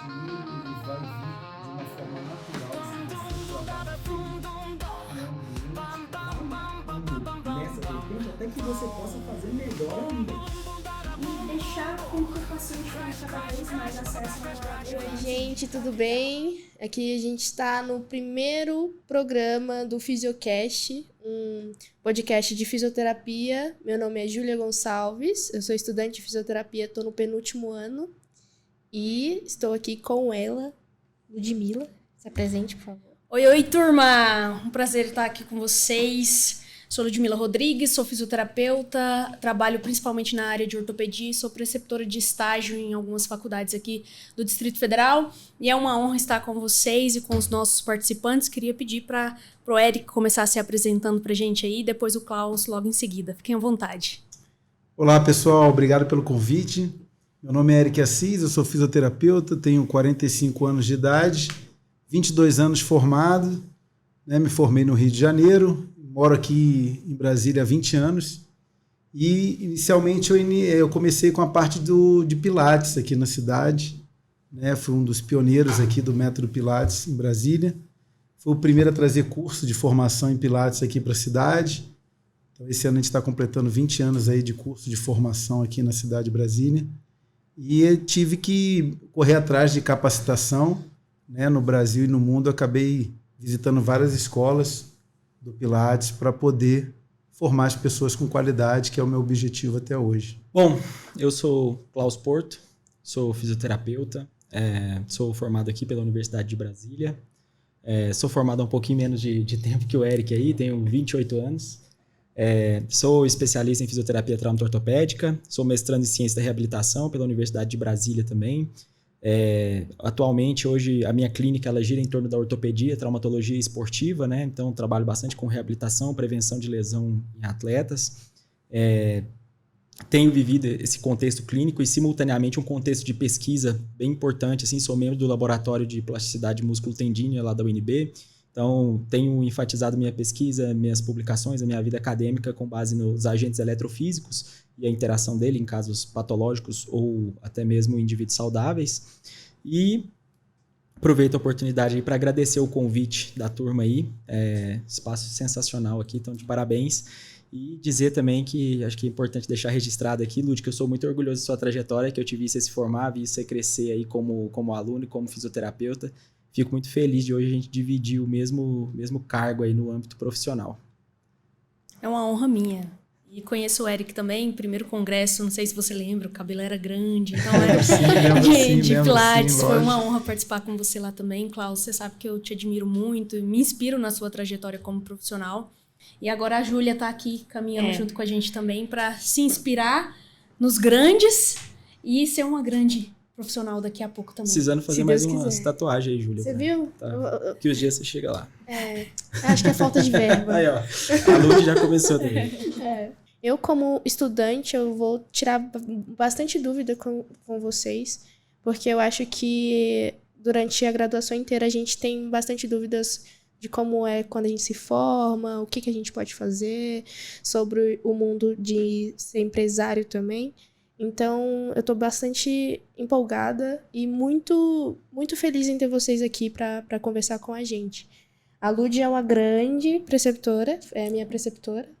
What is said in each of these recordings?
que ele vai vir de uma forma natural, sem você trabalhar nessa vertente, até que você possa fazer melhor ainda. E deixar com que o paciente tenha cada vez mais acesso ao laboratório. Oi, gente, tudo bem? Aqui a gente está no primeiro programa do Fisiocast, um podcast de fisioterapia. Meu nome é Júlia Gonçalves, eu sou estudante de fisioterapia, estou no penúltimo ano e estou aqui com ela, Ludmila. Se apresente, por favor. Oi, turma! Um prazer estar aqui com vocês. Sou Ludmila Rodrigues, sou fisioterapeuta, trabalho principalmente na área de ortopedia e sou preceptora de estágio em algumas faculdades aqui do Distrito Federal. E é uma honra estar com vocês e com os nossos participantes. Queria pedir para o Eric começar se apresentando para a gente aí, depois o Klaus logo em seguida. Fiquem à vontade. Olá, pessoal. Obrigado pelo convite. Meu nome é Eric Assis, eu sou fisioterapeuta, tenho 45 anos de idade, 22 anos formado, né? Me formei no Rio de Janeiro. Moro aqui em Brasília há 20 anos e inicialmente eu comecei com a parte de Pilates aqui na cidade, né? Fui um dos pioneiros aqui do método Pilates em Brasília. Fui o primeiro a trazer curso de formação em Pilates aqui para a cidade. Então, esse ano a gente está completando 20 anos aí de curso de formação aqui na cidade de Brasília. E eu tive que correr atrás de capacitação, né? No Brasil e no mundo. Eu acabei visitando várias escolas do Pilates para poder formar as pessoas com qualidade, que é o meu objetivo até hoje. Bom, eu sou Klaus Porto, sou fisioterapeuta, sou formado aqui pela Universidade de Brasília, sou formado há um pouquinho menos de tempo que o Eric aí, tenho 28 anos, sou especialista em fisioterapia traumato-ortopédica, sou mestrando em ciência da reabilitação pela Universidade de Brasília também. Atualmente, hoje, a minha clínica ela gira em torno da ortopedia, traumatologia esportiva, né? Então, trabalho bastante com reabilitação, prevenção de lesão em atletas. Tenho vivido esse contexto clínico e, simultaneamente, um contexto de pesquisa bem importante. Assim, sou membro do Laboratório de Plasticidade Músculo-Tendínea lá da UNB. Então, tenho enfatizado minha pesquisa, minhas publicações, a minha vida acadêmica com base nos agentes eletrofísicos e a interação dele em casos patológicos ou até mesmo indivíduos saudáveis. E aproveito a oportunidade aí para agradecer o convite da turma aí. Espaço sensacional aqui, então de parabéns. E dizer também que acho que é importante deixar registrado aqui, Lud, que eu sou muito orgulhoso da sua trajetória, que eu te vi você se formar, vi você crescer aí como aluno e como fisioterapeuta. Fico muito feliz de hoje a gente dividir o mesmo cargo aí no âmbito profissional. É uma honra minha. E conheço o Eric também, primeiro congresso, não sei se você lembra, o cabelo era grande, então era de Pilates. Foi uma honra participar com você lá também, Klaus. Você sabe que eu te admiro muito, me inspiro na sua trajetória como profissional. E agora a Júlia está aqui caminhando junto com a gente também para se inspirar nos grandes e ser uma grande profissional daqui a pouco também. Precisando fazer mais umas tatuagens aí, Júlia. Você viu? Tá. Que os dias você chega lá. Acho que é falta de verba. Aí, ó. A Lud já começou também. Eu, como estudante, eu vou tirar bastante dúvida com vocês, porque eu acho que durante a graduação inteira a gente tem bastante dúvidas de como é quando a gente se forma, o que a gente pode fazer, sobre o mundo de ser empresário também. Então, eu estou bastante empolgada e muito, muito feliz em ter vocês aqui para conversar com a gente. A Lud é uma grande preceptora, é minha preceptora.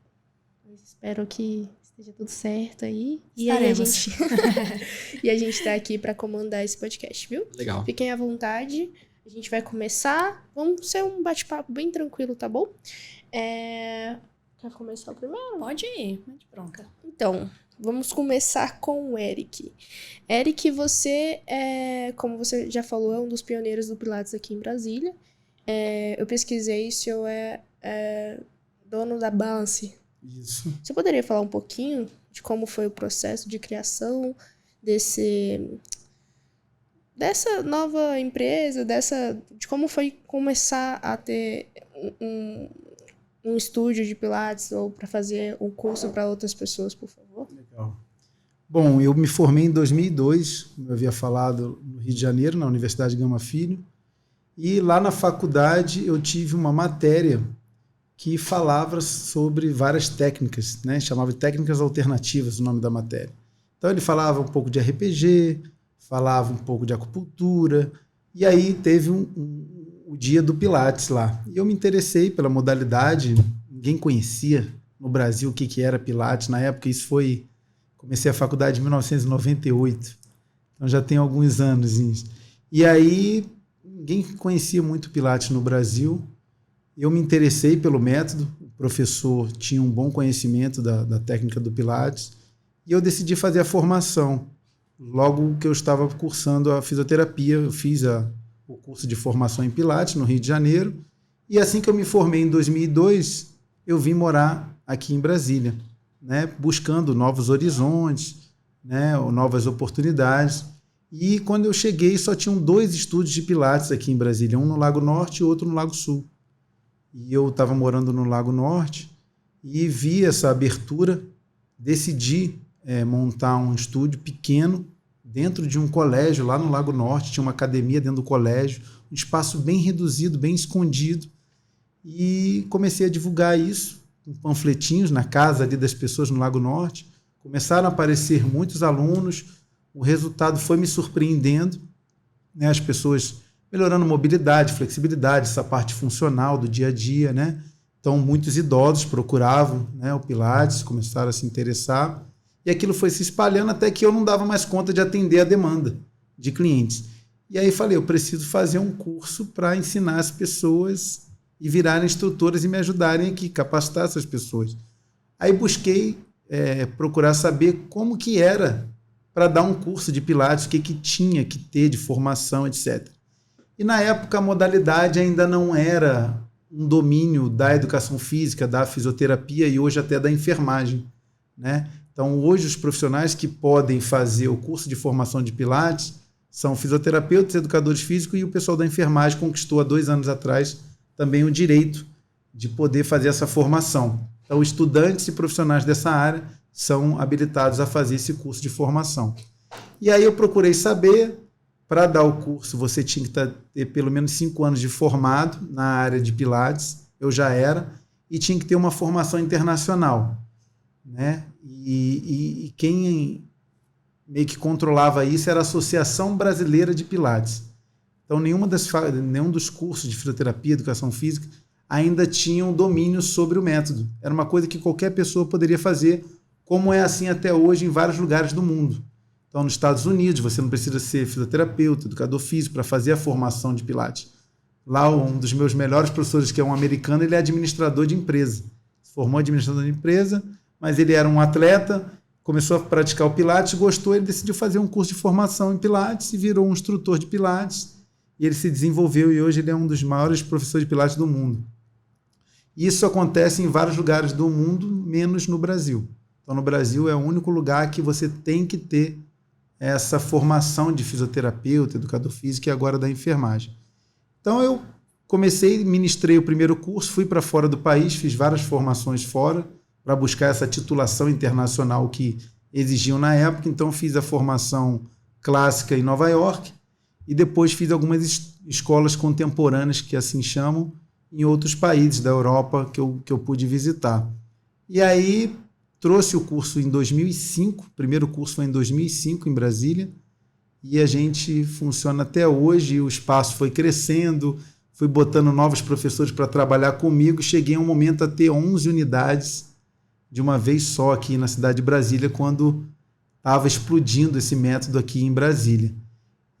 Espero que esteja tudo certo aí. E aí a gente tá aqui para comandar esse podcast, viu? Legal. Fiquem à vontade. A gente vai começar. Vamos ser um bate-papo bem tranquilo, tá bom? Quer começar primeiro? Pode ir, de bronca. Então, vamos começar com o Eric. Eric, você como você já falou, é um dos pioneiros do Pilates aqui em Brasília. Eu pesquisei, o senhor é dono da Balance. Isso. Você poderia falar um pouquinho de como foi o processo de criação dessa nova empresa, de como foi começar a ter um estúdio de Pilates ou para fazer um curso para outras pessoas, por favor? Legal. Bom, eu me formei em 2002, como eu havia falado, no Rio de Janeiro, na Universidade Gama Filho. E lá na faculdade eu tive uma matéria que falava sobre várias técnicas, né? Chamava de técnicas alternativas o nome da matéria. Então ele falava um pouco de RPG, falava um pouco de acupuntura, e aí teve o dia do Pilates lá. E eu me interessei pela modalidade, ninguém conhecia no Brasil o que era Pilates. Na época, comecei a faculdade em 1998, então já tem alguns anos isso. E aí, ninguém conhecia muito Pilates no Brasil. Eu me interessei pelo método, o professor tinha um bom conhecimento da técnica do Pilates, e eu decidi fazer a formação. Logo que eu estava cursando a fisioterapia, eu fiz o curso de formação em Pilates no Rio de Janeiro, e assim que eu me formei em 2002, eu vim morar aqui em Brasília, né, buscando novos horizontes, né, novas oportunidades. E quando eu cheguei, só tinham 2 estúdios de Pilates aqui em Brasília, um no Lago Norte e outro no Lago Sul. E eu estava morando no Lago Norte e vi essa abertura, decidi montar um estúdio pequeno dentro de um colégio lá no Lago Norte, tinha uma academia dentro do colégio, um espaço bem reduzido, bem escondido, e comecei a divulgar isso com panfletinhos na casa ali das pessoas no Lago Norte. Começaram a aparecer muitos alunos, o resultado foi me surpreendendo, né? As pessoas melhorando mobilidade, flexibilidade, essa parte funcional do dia a dia, né? Então, muitos idosos procuravam, né, o Pilates, começaram a se interessar, e aquilo foi se espalhando até que eu não dava mais conta de atender a demanda de clientes. E aí falei, eu preciso fazer um curso para ensinar as pessoas e virarem instrutoras e me ajudarem aqui, capacitar essas pessoas. Aí busquei procurar saber como que era para dar um curso de Pilates, o que tinha que ter de formação, etc. E na época a modalidade ainda não era um domínio da educação física, da fisioterapia e hoje até da enfermagem, né? Então hoje os profissionais que podem fazer o curso de formação de Pilates são fisioterapeutas, educadores físicos, e o pessoal da enfermagem conquistou há 2 anos atrás também o direito de poder fazer essa formação. Então estudantes e profissionais dessa área são habilitados a fazer esse curso de formação. E aí eu procurei saber, para dar o curso você tinha que ter pelo menos 5 anos de formado na área de Pilates, eu já era, e tinha que ter uma formação internacional, né? E quem meio que controlava isso era a Associação Brasileira de Pilates. Então nenhum dos cursos de fisioterapia, educação física, ainda tinham domínio sobre o método. Era uma coisa que qualquer pessoa poderia fazer, como é assim até hoje em vários lugares do mundo. Então, nos Estados Unidos, você não precisa ser fisioterapeuta, educador físico para fazer a formação de Pilates. Lá, um dos meus melhores professores, que é um americano, ele é administrador de empresa. Se formou administrador de empresa, mas ele era um atleta, começou a praticar o Pilates, gostou, ele decidiu fazer um curso de formação em Pilates e virou um instrutor de Pilates. E ele se desenvolveu e hoje ele é um dos maiores professores de Pilates do mundo. Isso acontece em vários lugares do mundo, menos no Brasil. Então, no Brasil é o único lugar que você tem que ter essa formação de fisioterapeuta, educador físico e agora da enfermagem. Então, eu ministrei o primeiro curso, fui para fora do país, fiz várias formações fora para buscar essa titulação internacional que exigiam na época. Então, fiz a formação clássica em Nova York e depois fiz algumas escolas contemporâneas, que assim chamam, em outros países da Europa que eu pude visitar. E aí trouxe o curso em 2005, o primeiro curso foi em 2005 em Brasília, e a gente funciona até hoje, o espaço foi crescendo, fui botando novos professores para trabalhar comigo, cheguei a um momento a ter 11 unidades de uma vez só aqui na cidade de Brasília, quando estava explodindo esse método aqui em Brasília.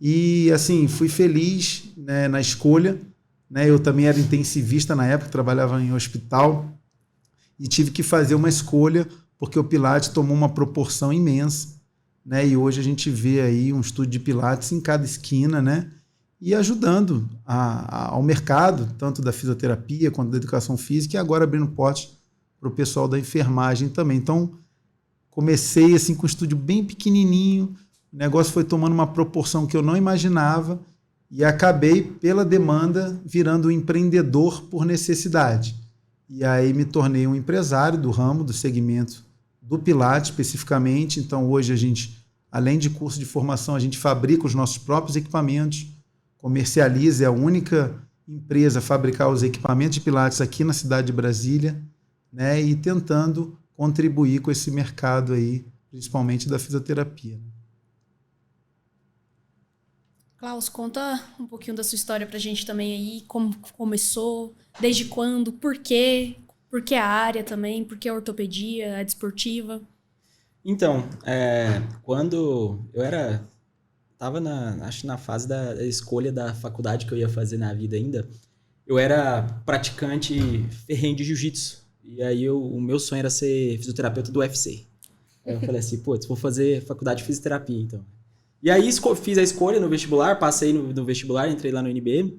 E assim, fui feliz, né, na escolha, né? Eu também era intensivista na época, trabalhava em hospital, e tive que fazer uma escolha, porque o Pilates tomou uma proporção imensa, né? E hoje a gente vê aí um estúdio de Pilates em cada esquina, né? E ajudando ao mercado, tanto da fisioterapia quanto da educação física, e agora abrindo portas para o pessoal da enfermagem também. Então, comecei assim com um estúdio bem pequenininho, o negócio foi tomando uma proporção que eu não imaginava, e acabei, pela demanda, virando um empreendedor por necessidade. E aí me tornei um empresário do ramo, do segmento do Pilates especificamente. Então hoje a gente, além de curso de formação, a gente fabrica os nossos próprios equipamentos, comercializa, é a única empresa a fabricar os equipamentos de Pilates aqui na cidade de Brasília, né? E tentando contribuir com esse mercado aí, principalmente da fisioterapia. Klaus, conta um pouquinho da sua história pra gente também aí, como começou, desde quando, por quê a área também, por que a ortopedia, a desportiva? Então, quando eu tava acho na fase da escolha da faculdade que eu ia fazer na vida ainda, eu era praticante ferrenho de jiu-jitsu. E aí o meu sonho era ser fisioterapeuta do UFC. Aí eu falei assim, vou fazer faculdade de fisioterapia, então. E aí fiz a escolha no vestibular, passei no vestibular, entrei lá no UNB.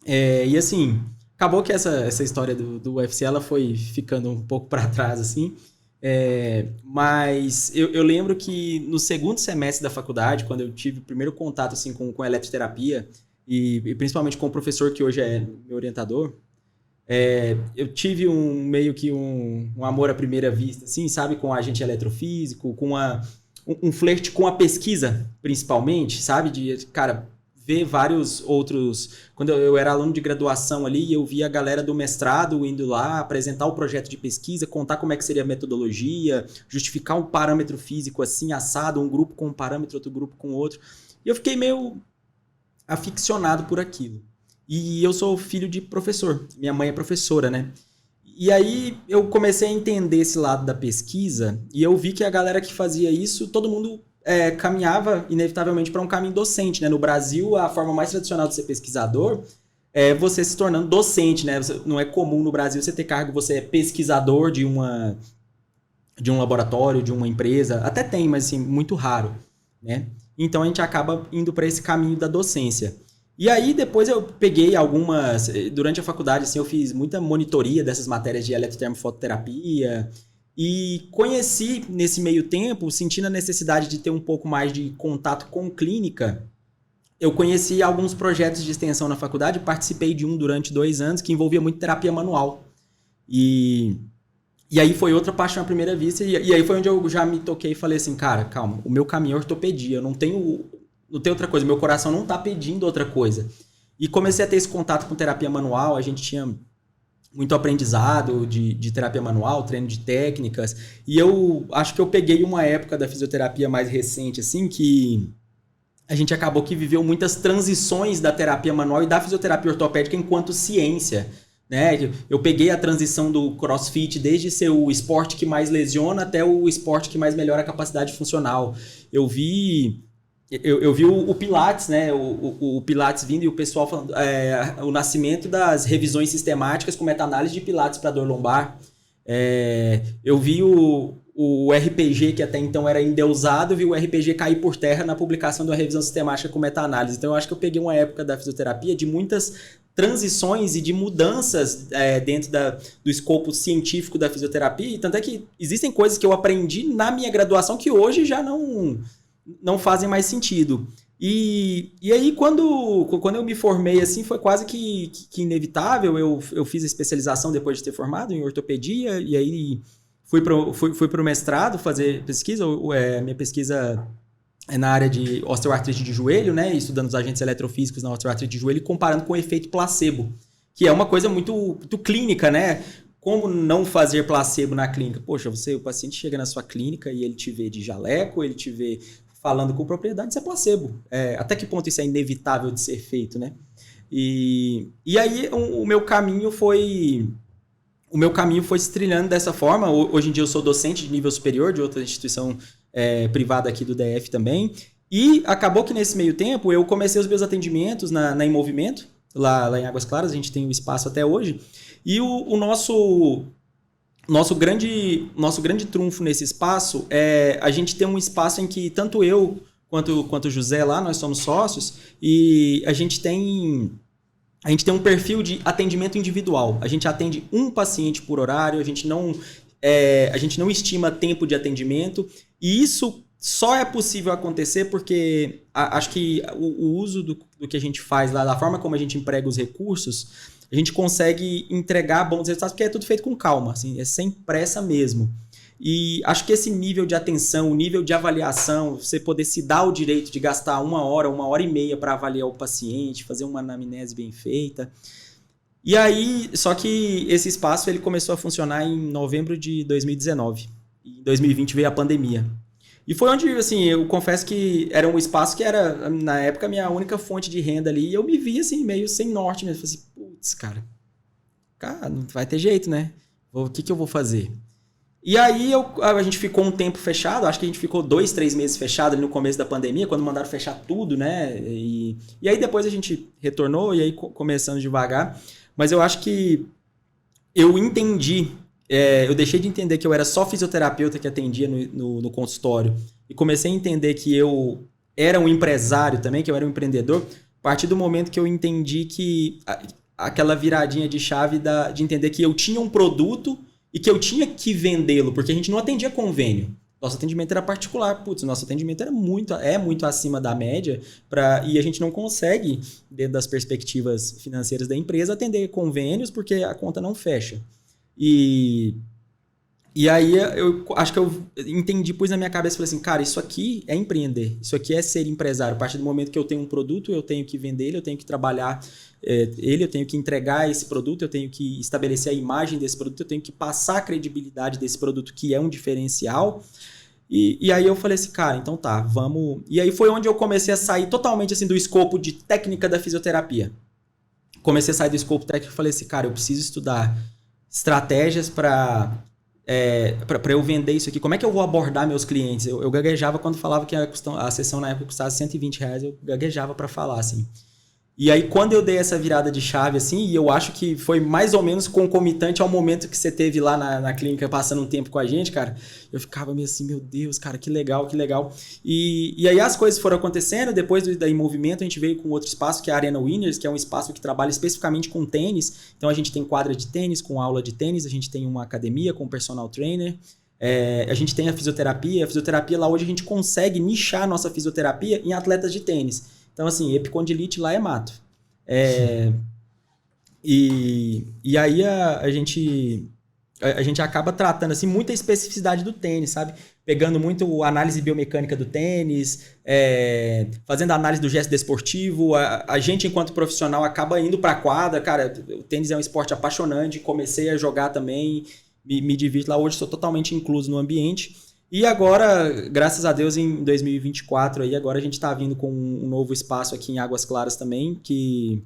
E assim, acabou que essa história do UFC, ela foi ficando um pouco para trás, assim. Mas eu lembro que no segundo semestre da faculdade, quando eu tive o primeiro contato assim, com a eletroterapia, e principalmente com o professor que hoje é meu orientador, eu tive meio que um amor à primeira vista, assim, sabe? Com o agente eletrofísico, com um flerte com a pesquisa, principalmente, sabe? Cara, ver vários outros... Quando eu era aluno de graduação ali, eu via a galera do mestrado indo lá apresentar o projeto de pesquisa, contar como é que seria a metodologia, justificar um parâmetro físico assim, assado, um grupo com um parâmetro, outro grupo com outro. E eu fiquei meio aficionado por aquilo. E eu sou filho de professor. Minha mãe é professora, né? E aí eu comecei a entender esse lado da pesquisa e eu vi que a galera que fazia isso, todo mundo caminhava inevitavelmente para um caminho docente, né? No Brasil, a forma mais tradicional de ser pesquisador é você se tornando docente, né? Não é comum no Brasil você ter cargo, você é pesquisador de um laboratório, de uma empresa. Até tem, mas assim, muito raro, né? Então a gente acaba indo para esse caminho da docência. E aí depois eu peguei durante a faculdade assim, eu fiz muita monitoria dessas matérias de eletrotermofototerapia e conheci nesse meio tempo, sentindo a necessidade de ter um pouco mais de contato com clínica, eu conheci alguns projetos de extensão na faculdade, participei de um durante 2 anos que envolvia muito terapia manual. E aí foi outra paixão à primeira vista, e aí foi onde eu já me toquei e falei assim, cara, calma, o meu caminho é ortopedia, eu não tenho outra coisa, meu coração não tá pedindo outra coisa. E comecei a ter esse contato com terapia manual, a gente tinha muito aprendizado de terapia manual, treino de técnicas, e eu acho que eu peguei uma época da fisioterapia mais recente, assim, que a gente acabou que viveu muitas transições da terapia manual e da fisioterapia ortopédica enquanto ciência, né? Eu peguei a transição do CrossFit desde ser o esporte que mais lesiona até o esporte que mais melhora a capacidade funcional. Eu vi o Pilates, né? O Pilates vindo e o pessoal falando o nascimento das revisões sistemáticas com meta-análise de Pilates para dor lombar. Eu vi o RPG, que até então era endeusado, vi o RPG cair por terra na publicação de uma revisão sistemática com meta-análise. Então eu acho que eu peguei uma época da fisioterapia de muitas transições e de mudanças dentro do escopo científico da fisioterapia. E tanto é que existem coisas que eu aprendi na minha graduação que hoje já não fazem mais sentido. E aí, quando eu me formei, assim, foi quase que inevitável. Eu fiz a especialização depois de ter formado em ortopedia, e aí fui pro mestrado fazer pesquisa. Minha pesquisa é na área de osteoartrite de joelho, né? Estudando os agentes eletrofísicos na osteoartrite de joelho e comparando com o efeito placebo, que é uma coisa muito, muito clínica, né? Como não fazer placebo na clínica? Poxa, o paciente chega na sua clínica e ele te vê de jaleco, ele te vê falando com propriedade, isso é placebo. Até que ponto isso é inevitável de ser feito, né? E aí o meu caminho foi se trilhando dessa forma. Hoje em dia eu sou docente de nível superior de outra instituição privada aqui do DF também. E acabou que nesse meio tempo eu comecei os meus atendimentos na Em Movimento, lá em Águas Claras, a gente tem um espaço até hoje. E o nosso grande trunfo nesse espaço é a gente ter um espaço em que tanto eu quanto o José lá, nós somos sócios, e a gente tem um perfil de atendimento individual. A gente atende um paciente por horário, a gente não estima tempo de atendimento, e isso só é possível acontecer porque acho que o uso do que a gente faz lá, da forma como a gente emprega os recursos, a gente consegue entregar bons resultados, porque é tudo feito com calma, assim, é sem pressa mesmo. E acho que esse nível de atenção, o nível de avaliação, você poder se dar o direito de gastar 1 hora e meia para avaliar o paciente, fazer uma anamnese bem feita. E aí, só que esse espaço ele começou a funcionar em novembro de 2019. Em 2020 veio a pandemia. E foi onde, assim, eu confesso que era um espaço que era, na época, a minha única fonte de renda ali. E eu me via, assim, meio sem norte mesmo. Falei assim, putz, cara, não vai ter jeito, né? O que eu vou fazer? E aí a gente ficou um tempo fechado, acho que a gente ficou 2, 3 meses fechado ali no começo da pandemia, quando mandaram fechar tudo, né? E aí depois a gente retornou, e aí começando devagar. Mas eu acho que eu entendi, eu deixei de entender que eu era só fisioterapeuta que atendia no consultório e comecei a entender que eu era um empresário também, que eu era um empreendedor, a partir do momento que eu entendi que aquela viradinha de chave de entender que eu tinha um produto e que eu tinha que vendê-lo, porque a gente não atendia convênio. Nosso atendimento era particular. Putz, nosso atendimento era muito acima da média e a gente não consegue, dentro das perspectivas financeiras da empresa, atender convênios porque a conta não fecha. E aí eu acho que eu entendi, pus na minha cabeça e falei assim, cara, isso aqui é empreender, isso aqui é ser empresário. A partir do momento que eu tenho um produto, eu tenho que vender ele, eu tenho que trabalhar ele, eu tenho que entregar esse produto, eu tenho que estabelecer a imagem desse produto, eu tenho que passar a credibilidade desse produto, que é um diferencial. E aí eu falei assim, cara, então tá, vamos... E aí foi onde eu comecei a sair totalmente assim, do escopo de técnica da fisioterapia. Comecei a sair do escopo técnico e falei assim, cara, eu preciso estudar estratégias para eu vender isso aqui. Como é que eu vou abordar meus clientes? Eu gaguejava quando falava que a sessão na época custava R$120, eu gaguejava para falar, assim. E aí, quando eu dei essa virada de chave, assim, e eu acho que foi mais ou menos concomitante ao momento que você teve lá na clínica passando um tempo com a gente, cara, eu ficava meio assim, meu Deus, cara, que legal, que legal. E aí as coisas foram acontecendo, depois da Em Movimento a gente veio com outro espaço, que é a Arena Winners, que é um espaço que trabalha especificamente com tênis. Então a gente tem quadra de tênis, com aula de tênis, a gente tem uma academia com personal trainer, a gente tem a fisioterapia lá hoje a gente consegue nichar a nossa fisioterapia em atletas de tênis. Então, assim, epicondilite lá é mato. E aí a gente acaba tratando assim, muita especificidade do tênis, sabe? Pegando muito a análise biomecânica do tênis, fazendo a análise do gesto desportivo. A gente, enquanto profissional, acaba indo para a quadra. Cara, o tênis é um esporte apaixonante, comecei a jogar também, me divirto lá. Hoje sou totalmente incluso no ambiente. E agora, graças a Deus, em 2024, aí, agora a gente está vindo com um novo espaço aqui em Águas Claras também, que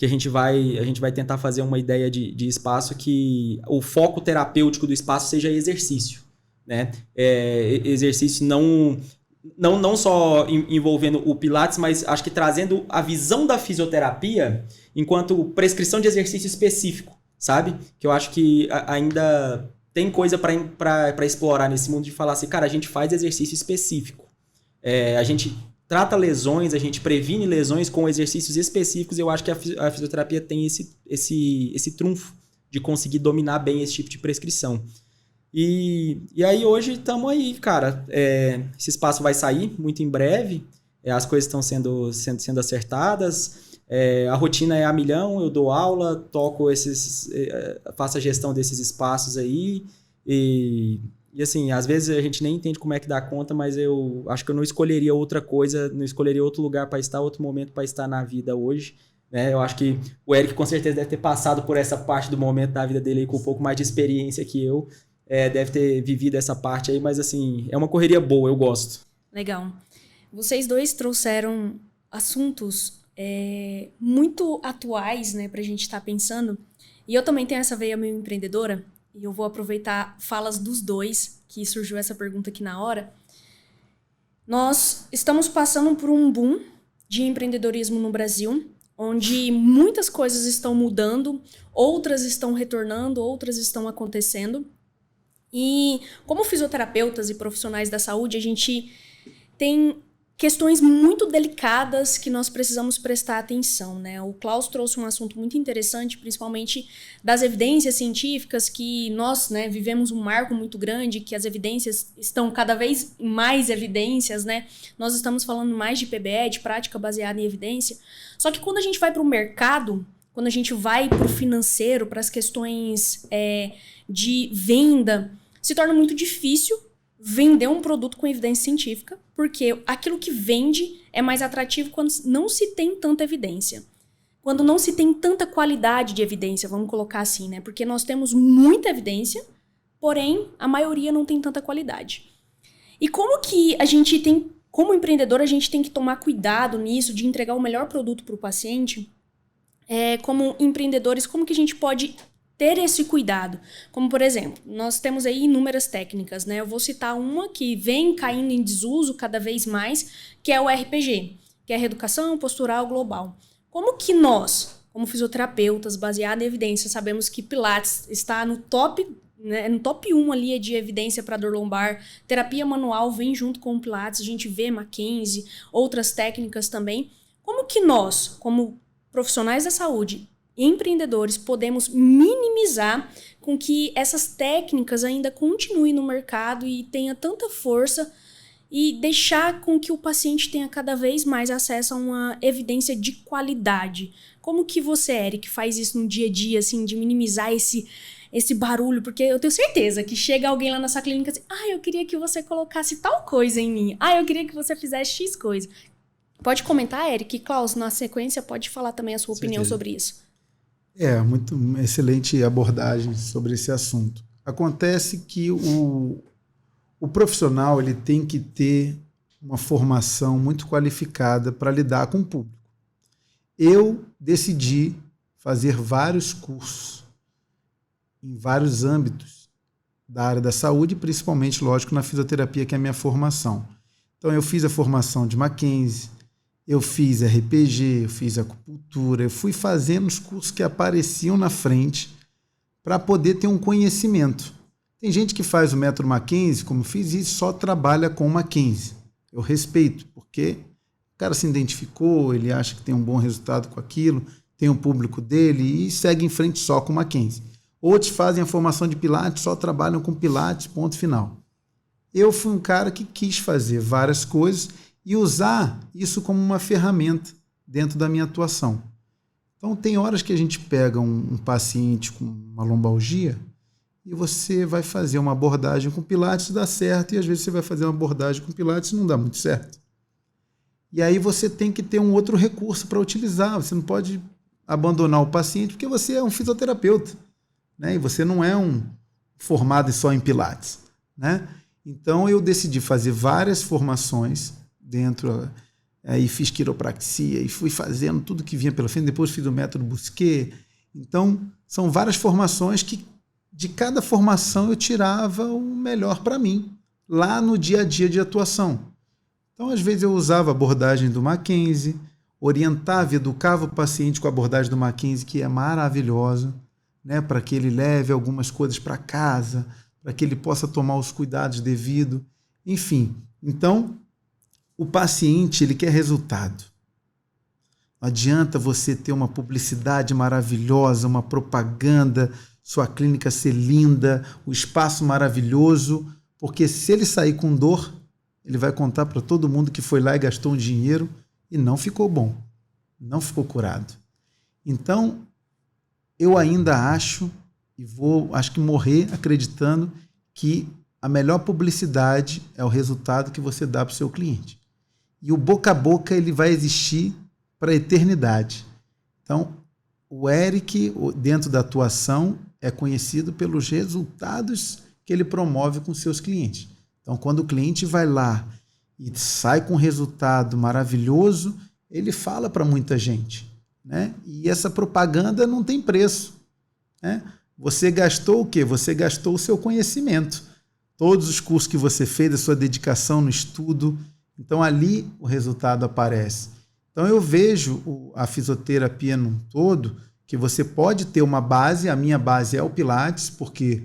a gente vai tentar fazer uma ideia de espaço que o foco terapêutico do espaço seja exercício, né? Exercício não só envolvendo o Pilates, mas acho que trazendo a visão da fisioterapia enquanto prescrição de exercício específico, sabe? Que eu acho que ainda... tem coisa para explorar nesse mundo de falar assim, cara, a gente faz exercício específico. A gente trata lesões, a gente previne lesões com exercícios específicos. Eu acho que a fisioterapia tem esse trunfo de conseguir dominar bem esse tipo de prescrição. E aí hoje estamos aí, cara. Esse espaço vai sair muito em breve. As coisas estão sendo acertadas. A rotina é a milhão, eu dou aula, toco faço a gestão desses espaços aí e assim, às vezes a gente nem entende como é que dá conta, mas eu acho que eu não escolheria outra coisa, não escolheria outro lugar para estar, outro momento para estar na vida hoje, né? Eu acho que o Eric com certeza deve ter passado por essa parte do momento da vida dele aí com um pouco mais de experiência que eu, deve ter vivido essa parte aí, mas assim, é uma correria boa, eu gosto. Legal. Vocês dois trouxeram assuntos muito atuais, né, pra gente estar pensando. E eu também tenho essa veia meio empreendedora, e eu vou aproveitar falas dos dois, que surgiu essa pergunta aqui na hora. Nós estamos passando por um boom de empreendedorismo no Brasil, onde muitas coisas estão mudando, outras estão retornando, outras estão acontecendo. E como fisioterapeutas e profissionais da saúde, a gente tem questões muito delicadas que nós precisamos prestar atenção, né? O Klaus trouxe um assunto muito interessante, principalmente das evidências científicas, que nós, né, vivemos um marco muito grande, que as evidências estão cada vez mais evidências, né? Nós estamos falando mais de PBE, de prática baseada em evidência. Só que quando a gente vai para o mercado, quando a gente vai para o financeiro, para as questões de venda, se torna muito difícil vender um produto com evidência científica, porque aquilo que vende é mais atrativo quando não se tem tanta evidência. Quando não se tem tanta qualidade de evidência, vamos colocar assim, né? Porque nós temos muita evidência, porém, a maioria não tem tanta qualidade. E como que a gente tem, como empreendedor, a gente tem que tomar cuidado nisso, de entregar o melhor produto para o paciente? Como empreendedores, como que a gente pode ter esse cuidado? Como, por exemplo, nós temos aí inúmeras técnicas, né? Eu vou citar uma que vem caindo em desuso cada vez mais, que é o RPG, que é a Reeducação Postural Global. Como que nós, como fisioterapeutas, baseados em evidência, sabemos que Pilates está no top, né, no top 1 ali de evidência para dor lombar, terapia manual vem junto com o Pilates, a gente vê Mackenzie, outras técnicas também. Como que nós, como profissionais da saúde, empreendedores, podemos minimizar com que essas técnicas ainda continuem no mercado e tenha tanta força e deixar com que o paciente tenha cada vez mais acesso a uma evidência de qualidade? Como que você, Eric, faz isso no dia a dia, assim, de minimizar esse barulho? Porque eu tenho certeza que chega alguém lá na sua clínica assim, eu queria que você colocasse tal coisa em mim. Eu queria que você fizesse X coisa. Pode comentar, Eric? Klaus, na sequência, pode falar também a sua opinião sobre isso. Muito excelente abordagem sobre esse assunto. Acontece que o profissional ele tem que ter uma formação muito qualificada para lidar com o público. Eu decidi fazer vários cursos em vários âmbitos da área da saúde, principalmente, lógico, na fisioterapia, que é a minha formação. Então, eu fiz a formação de Mackenzie, eu fiz RPG, eu fiz acupuntura, eu fui fazendo os cursos que apareciam na frente para poder ter um conhecimento. Tem gente que faz o método Mackenzie, como eu fiz, e só trabalha com Mackenzie. Eu respeito, porque o cara se identificou, ele acha que tem um bom resultado com aquilo, tem um público dele e segue em frente só com Mackenzie. Outros fazem a formação de Pilates, só trabalham com Pilates, ponto final. Eu fui um cara que quis fazer várias coisas e usar isso como uma ferramenta dentro da minha atuação. Então, tem horas que a gente pega um paciente com uma lombalgia e você vai fazer uma abordagem com Pilates e dá certo, e às vezes você vai fazer uma abordagem com Pilates e não dá muito certo. E aí você tem que ter um outro recurso para utilizar. Você não pode abandonar o paciente porque você é um fisioterapeuta, né? E você não é um formado só em Pilates, né? Então, eu decidi fazer várias formações dentro, aí fiz quiropraxia e fui fazendo tudo que vinha pela frente, depois fiz o método Busquet. Então, são várias formações que, de cada formação, eu tirava o melhor para mim, lá no dia a dia de atuação. Então, às vezes, eu usava a abordagem do Mackenzie, orientava, educava o paciente com a abordagem do Mackenzie, que é maravilhosa, né, para que ele leve algumas coisas para casa, para que ele possa tomar os cuidados devidos, enfim. Então, o paciente, ele quer resultado. Não adianta você ter uma publicidade maravilhosa, uma propaganda, sua clínica ser linda, o espaço maravilhoso, porque se ele sair com dor, ele vai contar para todo mundo que foi lá e gastou um dinheiro e não ficou bom, não ficou curado. Então, eu ainda acho, e acho que morrer acreditando que a melhor publicidade é o resultado que você dá para o seu cliente. E o boca a boca ele vai existir para a eternidade. Então, o Eric, dentro da atuação, é conhecido pelos resultados que ele promove com seus clientes. Então, quando o cliente vai lá e sai com um resultado maravilhoso, ele fala para muita gente, né? E essa propaganda não tem preço, né? Você gastou o quê? Você gastou o seu conhecimento. Todos os cursos que você fez, a sua dedicação no estudo. Então, ali o resultado aparece. Então, eu vejo a fisioterapia num todo, que você pode ter uma base, a minha base é o Pilates, porque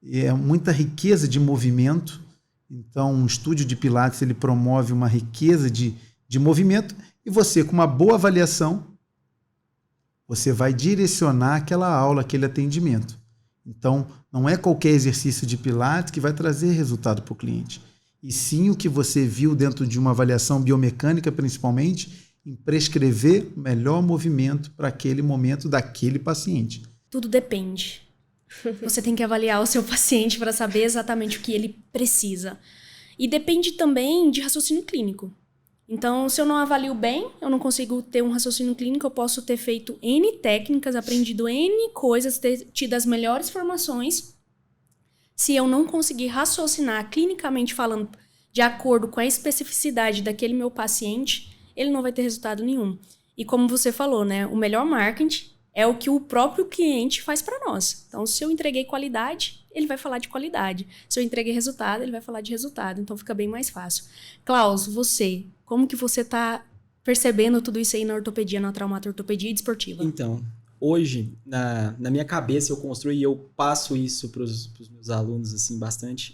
é muita riqueza de movimento. Então, um estúdio de Pilates ele promove uma riqueza de movimento, e você, com uma boa avaliação, você vai direcionar aquela aula, aquele atendimento. Então, não é qualquer exercício de Pilates que vai trazer resultado para o cliente. E sim o que você viu dentro de uma avaliação biomecânica, principalmente, em prescrever o melhor movimento para aquele momento daquele paciente. Tudo depende. Você tem que avaliar o seu paciente para saber exatamente o que ele precisa. E depende também de raciocínio clínico. Então, se eu não avalio bem, eu não consigo ter um raciocínio clínico, eu posso ter feito N técnicas, aprendido N coisas, ter tido as melhores formações. Se eu não conseguir raciocinar clinicamente falando de acordo com a especificidade daquele meu paciente, ele não vai ter resultado nenhum. E como você falou, né, o melhor marketing é o que o próprio cliente faz para nós. Então, se eu entreguei qualidade, ele vai falar de qualidade. Se eu entreguei resultado, ele vai falar de resultado. Então, fica bem mais fácil. Klaus, você, como que você está percebendo tudo isso aí na ortopedia, na traumato-ortopedia e desportiva? Então, hoje, na minha cabeça, eu construo e eu passo isso para os meus alunos assim, bastante.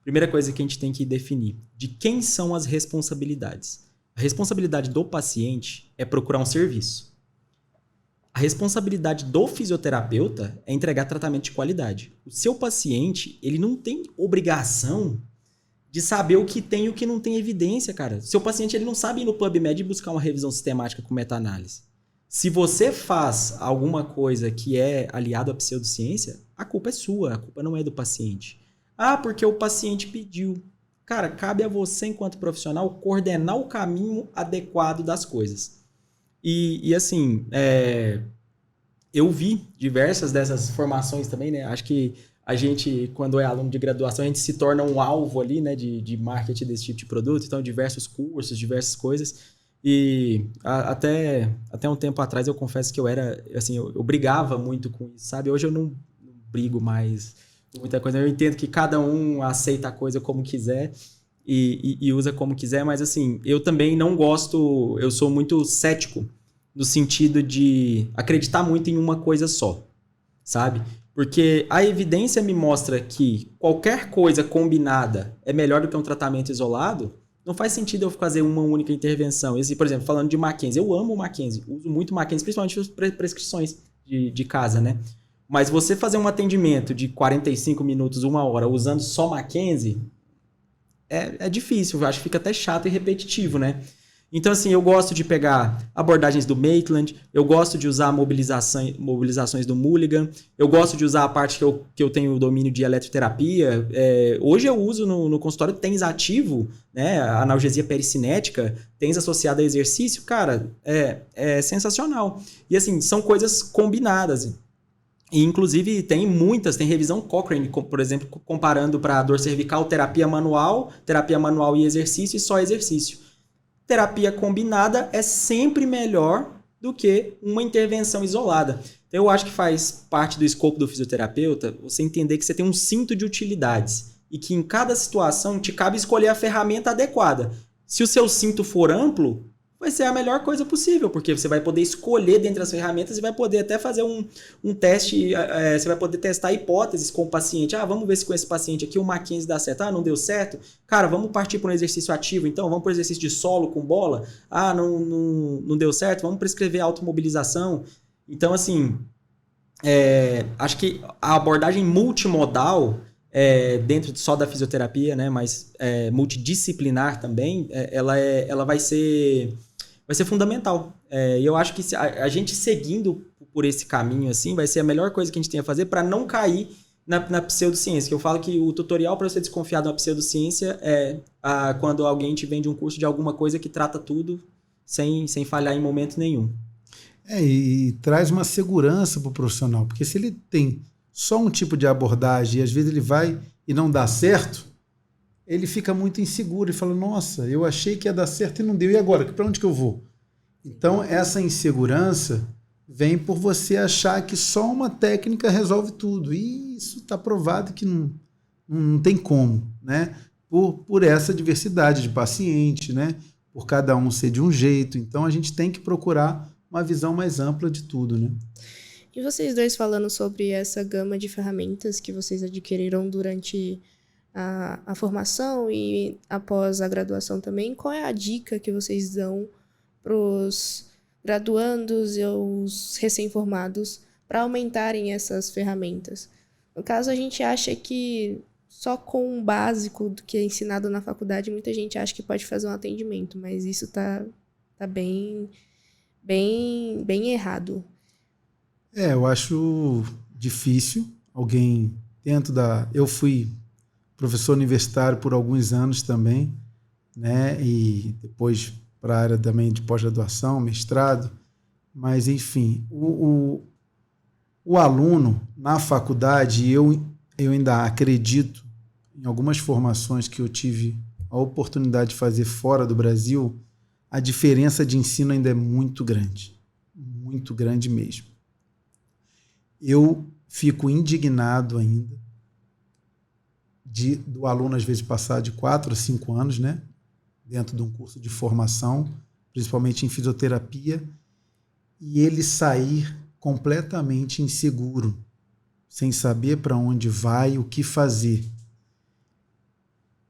Primeira coisa que a gente tem que definir, de quem são as responsabilidades. A responsabilidade do paciente é procurar um serviço. A responsabilidade do fisioterapeuta é entregar tratamento de qualidade. O seu paciente, ele não tem obrigação de saber o que tem e o que não tem evidência, cara. O seu paciente, ele não sabe ir no PubMed e buscar uma revisão sistemática com meta-análise. Se você faz alguma coisa que é aliado à pseudociência, a culpa é sua, a culpa não é do paciente. Ah, porque o paciente pediu. Cara, cabe a você, enquanto profissional, coordenar o caminho adequado das coisas. E assim, eu vi diversas dessas formações também, né? Acho que a gente, quando é aluno de graduação, a gente se torna um alvo ali, né, de marketing desse tipo de produto. Então, diversos cursos, diversas coisas. E até um tempo atrás, eu confesso que eu era, assim, eu brigava muito com isso, sabe? Hoje eu não brigo mais com muita coisa. Eu entendo que cada um aceita a coisa como quiser e usa como quiser, mas assim, eu também não gosto, eu sou muito cético no sentido de acreditar muito em uma coisa só, sabe? Porque a evidência me mostra que qualquer coisa combinada é melhor do que um tratamento isolado. Não faz sentido eu fazer uma única intervenção. Esse, por exemplo, falando de Mackenzie, eu amo o Mackenzie, uso muito Mackenzie, principalmente para prescrições de casa, né? Mas você fazer um atendimento de 45 minutos, 1 hora, usando só Mackenzie, é difícil, eu acho que fica até chato e repetitivo, né? Então, assim, eu gosto de pegar abordagens do Maitland, eu gosto de usar mobilizações do Mulligan, eu gosto de usar a parte que eu tenho o domínio de eletroterapia. Hoje eu uso no consultório TENS ativo, né, a analgesia pericinética, TENS associada a exercício, cara, é sensacional. E, assim, são coisas combinadas. E, inclusive, tem revisão Cochrane, por exemplo, comparando para dor cervical, terapia manual e exercício e só exercício. Terapia combinada é sempre melhor do que uma intervenção isolada. Então, eu acho que faz parte do escopo do fisioterapeuta você entender que você tem um cinto de utilidades e que em cada situação te cabe escolher a ferramenta adequada. Se o seu cinto for amplo, vai ser a melhor coisa possível, porque você vai poder escolher dentre as ferramentas e vai poder até fazer um teste, você vai poder testar hipóteses com o paciente. Vamos ver se com esse paciente aqui o Mackenzie dá certo. Não deu certo? Cara, vamos partir para um exercício ativo, então? Vamos para um exercício de solo com bola? Não deu certo? Vamos prescrever automobilização? Então, assim, acho que a abordagem multimodal, dentro só da fisioterapia, né, mas multidisciplinar também, ela vai ser fundamental. E eu acho que a gente seguindo por esse caminho assim, vai ser a melhor coisa que a gente tem a fazer para não cair na pseudociência. Que eu falo que o tutorial para você desconfiar de uma pseudociência é quando alguém te vende um curso de alguma coisa que trata tudo sem falhar em momento nenhum. E traz uma segurança para o profissional, porque se ele tem só um tipo de abordagem e às vezes ele vai e não dá certo, ele fica muito inseguro e fala, nossa, eu achei que ia dar certo e não deu, e agora? Para onde que eu vou? Então, essa insegurança vem por você achar que só uma técnica resolve tudo, e isso está provado que não tem como, né? Por essa diversidade de paciente, né? Por cada um ser de um jeito. Então, a gente tem que procurar uma visão mais ampla de tudo, né? E vocês dois falando sobre essa gama de ferramentas que vocês adquiriram durante a formação e após a graduação também, qual é a dica que vocês dão para os graduandos e os recém-formados para aumentarem essas ferramentas? No caso, a gente acha que só com o básico do que é ensinado na faculdade, muita gente acha que pode fazer um atendimento, mas isso tá bem errado. Eu acho difícil alguém dentro da... Eu fui professor universitário por alguns anos também, né? E depois para a área também de pós-graduação, mestrado, mas enfim, o aluno na faculdade, eu ainda acredito em algumas formações que eu tive a oportunidade de fazer fora do Brasil, a diferença de ensino ainda é muito grande mesmo. Eu fico indignado ainda do aluno, às vezes, passar de 4 a 5 anos, né, dentro de um curso de formação, principalmente em fisioterapia, e ele sair completamente inseguro, sem saber para onde vai, o que fazer.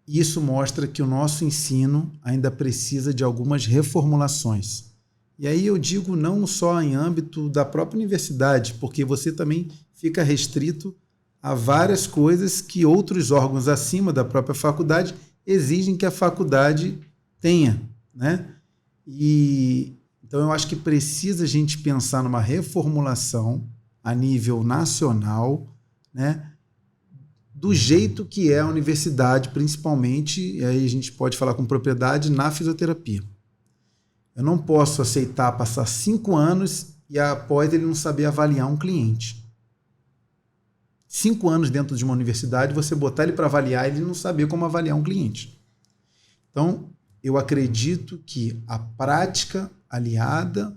Isso mostra que o nosso ensino ainda precisa de algumas reformulações. E aí eu digo não só em âmbito da própria universidade, porque você também fica restrito a várias coisas que outros órgãos acima da própria faculdade exigem que a faculdade tenha, né? Então eu acho que precisa a gente pensar numa reformulação a nível nacional, né? Do jeito que é a universidade, principalmente, e aí a gente pode falar com propriedade, na fisioterapia. Eu não posso aceitar passar 5 anos e após ele não saber avaliar um cliente. 5 anos dentro de uma universidade, você botar ele para avaliar, ele não saber como avaliar um cliente. Então, eu acredito que a prática aliada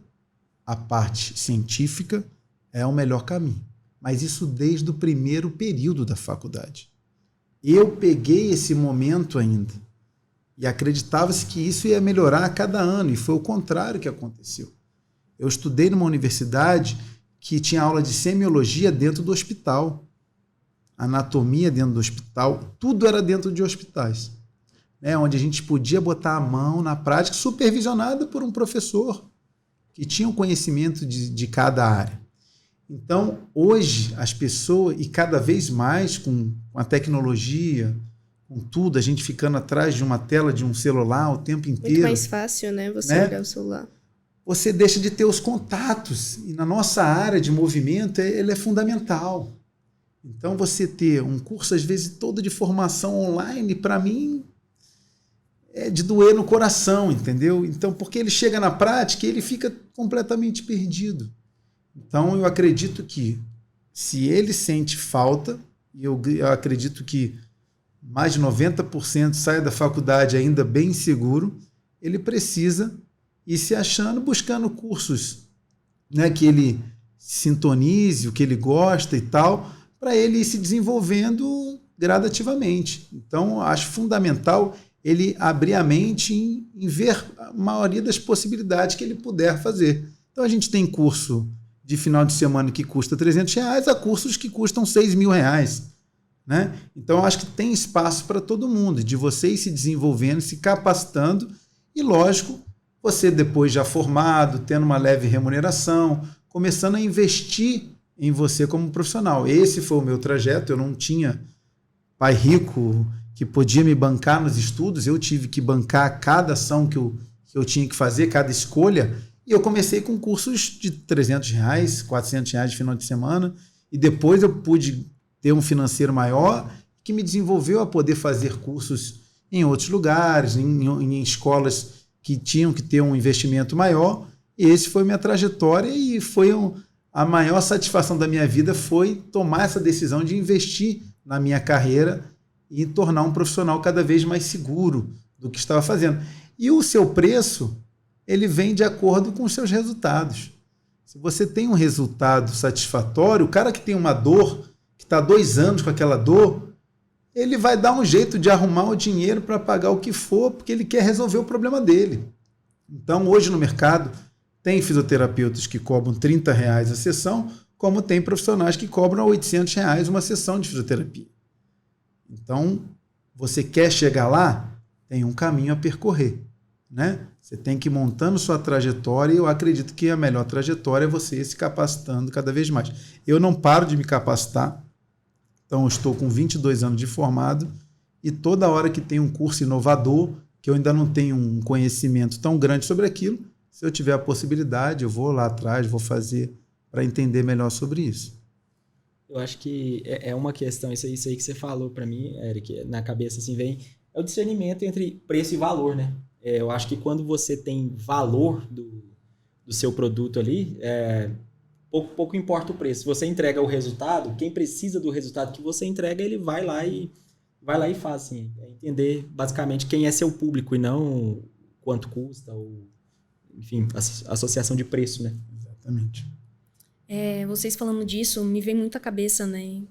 à parte científica é o melhor caminho. Mas isso desde o primeiro período da faculdade. Eu peguei esse momento ainda e acreditava-se que isso ia melhorar a cada ano, e foi o contrário que aconteceu. Eu estudei numa universidade que tinha aula de semiologia dentro do hospital, anatomia dentro do hospital, tudo era dentro de hospitais, né, onde a gente podia botar a mão na prática, supervisionada por um professor que tinha o conhecimento de cada área. Então, hoje, as pessoas, e cada vez mais com a tecnologia, com tudo, a gente ficando atrás de uma tela de um celular o tempo inteiro. Muito mais fácil, né? Você olhar o celular. Você deixa de ter os contatos. E na nossa área de movimento, ele é fundamental. Então, você ter um curso, às vezes, todo de formação online, para mim, é de doer no coração, entendeu? Então, porque ele chega na prática e ele fica completamente perdido. Então, eu acredito que, se ele sente falta, e eu acredito que mais de 90% sai da faculdade ainda bem inseguro, ele precisa ir se achando, buscando cursos, né, que ele sintonize, o que ele gosta e tal, para ele ir se desenvolvendo gradativamente. Então, acho fundamental ele abrir a mente em ver a maioria das possibilidades que ele puder fazer. Então, a gente tem curso de final de semana que custa R$300, há cursos que custam R$6.000, né? Então, eu acho que tem espaço para todo mundo, de você ir se desenvolvendo, se capacitando, e, lógico, você depois já formado, tendo uma leve remuneração, começando a investir em você como profissional. Esse foi o meu trajeto. Eu não tinha pai rico que podia me bancar nos estudos, eu tive que bancar cada ação que eu tinha que fazer, cada escolha. E eu comecei com cursos de R$300, R$400 de final de semana, e depois eu pude ter um financeiro maior que me desenvolveu a poder fazer cursos em outros lugares, em escolas que tinham que ter um investimento maior. E esse foi minha trajetória, e foi a maior satisfação da minha vida foi tomar essa decisão de investir na minha carreira e tornar um profissional cada vez mais seguro do que estava fazendo. E o seu preço, ele vem de acordo com os seus resultados. Se você tem um resultado satisfatório, o cara que tem uma dor, que está 2 anos com aquela dor, ele vai dar um jeito de arrumar o dinheiro para pagar o que for, porque ele quer resolver o problema dele. Então, hoje no mercado, tem fisioterapeutas que cobram R$30 a sessão, como tem profissionais que cobram R$800 uma sessão de fisioterapia. Então, você quer chegar lá? Tem um caminho a percorrer, né? Você tem que ir montando sua trajetória, e eu acredito que a melhor trajetória é você se capacitando cada vez mais. Eu não paro de me capacitar, então eu estou com 22 anos de formado, e toda hora que tem um curso inovador, que eu ainda não tenho um conhecimento tão grande sobre aquilo, se eu tiver a possibilidade, eu vou lá atrás, vou fazer para entender melhor sobre isso. Eu acho que é uma questão, isso aí que você falou para mim, Eric, na cabeça assim vem, é o discernimento entre preço e valor, né? Eu acho que quando você tem valor do seu produto ali, pouco importa o preço. Se você entrega o resultado, quem precisa do resultado que você entrega, ele vai lá e vai lá e faz, assim. É entender, basicamente, quem é seu público e não quanto custa, ou, enfim, associação de preço, né? Exatamente. Vocês falando disso, me vem muito à cabeça, né,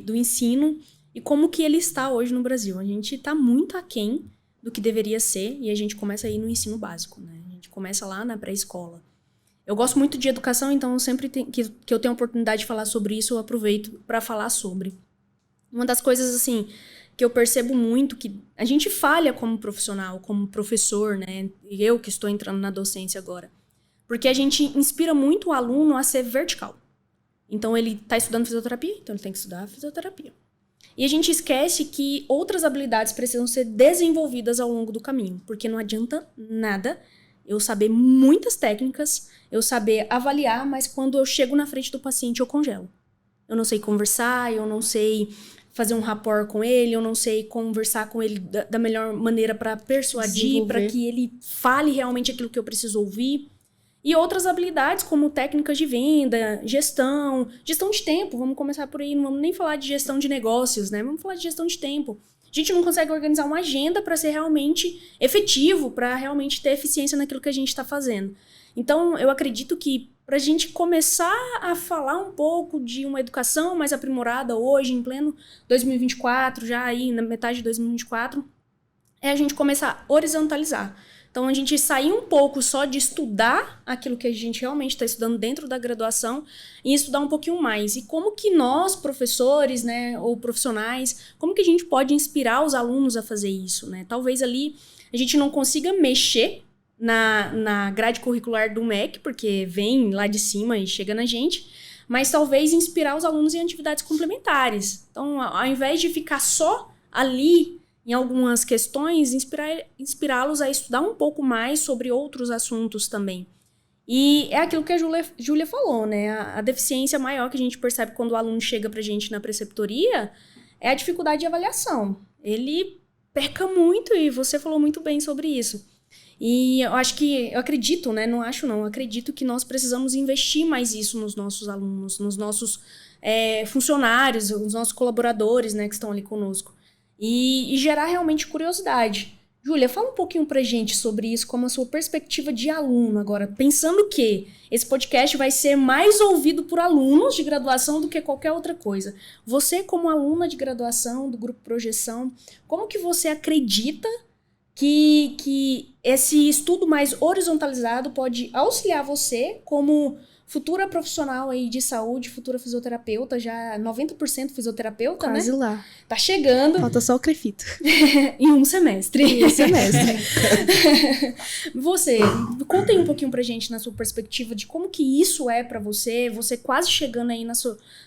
do ensino e como que ele está hoje no Brasil. A gente está muito aquém do que deveria ser e a gente começa aí no ensino básico, né? A gente começa lá na pré-escola. Eu gosto muito de educação, então sempre que eu tenho a oportunidade de falar sobre isso, eu aproveito para falar sobre. Uma das coisas, assim, que eu percebo muito que a gente falha como profissional, como professor, né? E eu que estou entrando na docência agora. Porque a gente inspira muito o aluno a ser vertical. Então, ele está estudando fisioterapia, então ele tem que estudar fisioterapia. E a gente esquece que outras habilidades precisam ser desenvolvidas ao longo do caminho. Porque não adianta nada eu saber muitas técnicas, eu saber avaliar, mas quando eu chego na frente do paciente, eu congelo. Eu não sei conversar, eu não sei fazer um rapport com ele, eu não sei conversar com ele da melhor maneira para persuadir, para que ele fale realmente aquilo que eu preciso ouvir. E outras habilidades, como técnicas de venda, gestão de tempo. Vamos começar por aí, não vamos nem falar de gestão de negócios, né? Vamos falar de gestão de tempo. A gente não consegue organizar uma agenda para ser realmente efetivo, para realmente ter eficiência naquilo que a gente está fazendo. Então, eu acredito que para a gente começar a falar um pouco de uma educação mais aprimorada hoje, em pleno 2024, já aí na metade de 2024, é a gente começar a horizontalizar. Então, a gente sair um pouco só de estudar aquilo que a gente realmente está estudando dentro da graduação e estudar um pouquinho mais. E como que nós, professores, né, ou profissionais, como que a gente pode inspirar os alunos a fazer isso, né? Talvez ali a gente não consiga mexer na grade curricular do MEC, porque vem lá de cima e chega na gente, mas talvez inspirar os alunos em atividades complementares. Então, ao invés de ficar só ali em algumas questões, inspirá-los a estudar um pouco mais sobre outros assuntos também. E é aquilo que a Júlia falou, né? A deficiência maior que a gente percebe quando o aluno chega pra gente na preceptoria é a dificuldade de avaliação. Ele peca muito e você falou muito bem sobre isso. E eu acredito, né? Não acho não, acredito que nós precisamos investir mais isso nos nossos alunos, nos nossos funcionários, os nossos colaboradores, né, que estão ali conosco. E gerar realmente curiosidade. Júlia, fala um pouquinho pra gente sobre isso, como a sua perspectiva de aluno agora, pensando que esse podcast vai ser mais ouvido por alunos de graduação do que qualquer outra coisa. Você, como aluna de graduação do Grupo Projeção, como que você acredita que esse estudo mais horizontalizado pode auxiliar você como futura profissional aí de saúde, futura fisioterapeuta, já 90% fisioterapeuta, quase, né? Lá. Tá chegando. Falta só o crefito. Em um semestre. Você, conta aí um pouquinho pra gente na sua perspectiva de como que isso é pra você quase chegando aí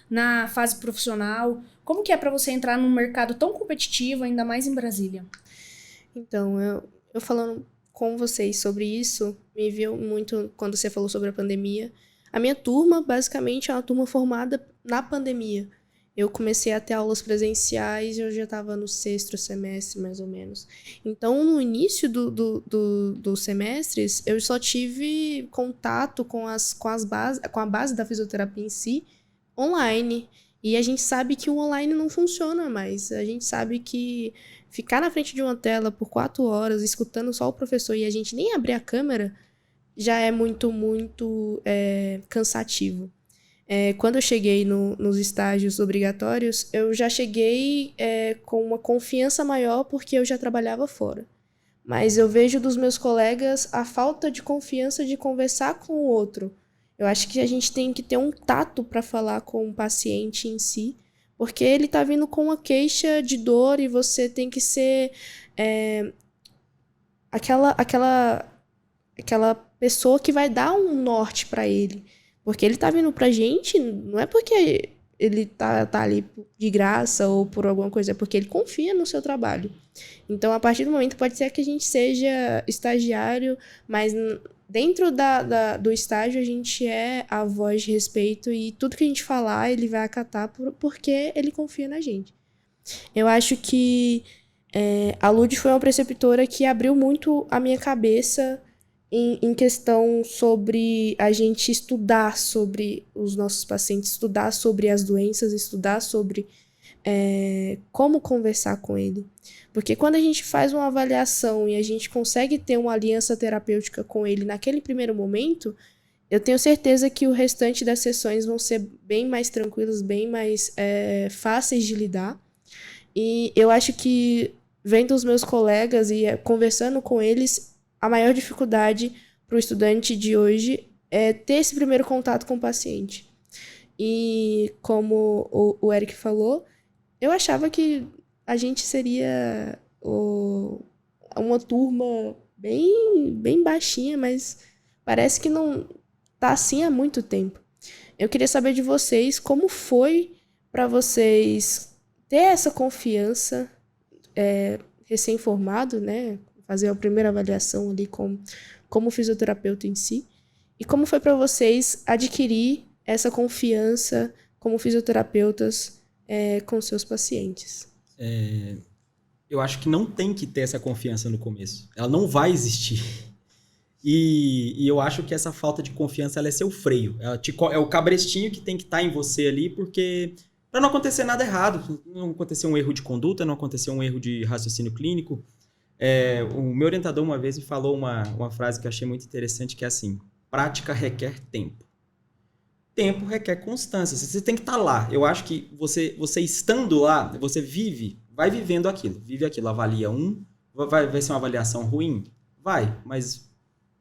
na fase profissional, como que é pra você entrar num mercado tão competitivo, ainda mais em Brasília? Então, eu falando com vocês sobre isso, me viu muito quando você falou sobre a pandemia. A minha turma, basicamente, é uma turma formada na pandemia. Eu comecei a ter aulas presenciais e eu já estava no 6º semestre, mais ou menos. Então, no início dos semestres, eu só tive contato com a base da fisioterapia em si, online. E a gente sabe que o online não funciona mais. A gente sabe que ficar na frente de uma tela por 4 horas, escutando só o professor e a gente nem abrir a câmera, já é muito, muito cansativo. Quando eu cheguei nos estágios obrigatórios, eu já cheguei com uma confiança maior porque eu já trabalhava fora. Mas eu vejo dos meus colegas a falta de confiança de conversar com o outro. Eu acho que a gente tem que ter um tato para falar com o paciente em si, porque ele está vindo com uma queixa de dor e você tem que ser aquela pessoa que vai dar um norte para ele. Porque ele tá vindo pra gente, não é porque ele tá ali de graça ou por alguma coisa, é porque ele confia no seu trabalho. Então, a partir do momento, pode ser que a gente seja estagiário, mas dentro do estágio a gente é a voz de respeito e tudo que a gente falar, ele vai acatar porque ele confia na gente. Eu acho que a Lud foi uma preceptora que abriu muito a minha cabeça em questão sobre a gente estudar sobre os nossos pacientes, estudar sobre as doenças, estudar sobre como conversar com ele. Porque quando a gente faz uma avaliação e a gente consegue ter uma aliança terapêutica com ele naquele primeiro momento, eu tenho certeza que o restante das sessões vão ser bem mais tranquilas, bem mais fáceis de lidar. E eu acho que, vendo os meus colegas e conversando com eles, a maior dificuldade para o estudante de hoje é ter esse primeiro contato com o paciente. E como o Eric falou, eu achava que a gente seria uma turma bem baixinha, mas parece que não tá assim há muito tempo. Eu queria saber de vocês como foi para vocês ter essa confiança, recém-formado, né? Fazer a primeira avaliação ali como fisioterapeuta em si. E como foi para vocês adquirir essa confiança como fisioterapeutas com seus pacientes? Eu acho que não tem que ter essa confiança no começo. Ela não vai existir. E eu acho que essa falta de confiança ela é seu freio. É o cabrestinho que tem que estar em você ali, porque para não acontecer nada errado, não acontecer um erro de conduta, não acontecer um erro de raciocínio clínico. O meu orientador uma vez me falou uma frase que eu achei muito interessante, que é assim: prática requer tempo. Tempo requer constância. Você tem que estar lá. Eu acho que você estando lá, você vai vivendo aquilo. Vive aquilo. Avalia vai ser uma avaliação ruim? Vai, mas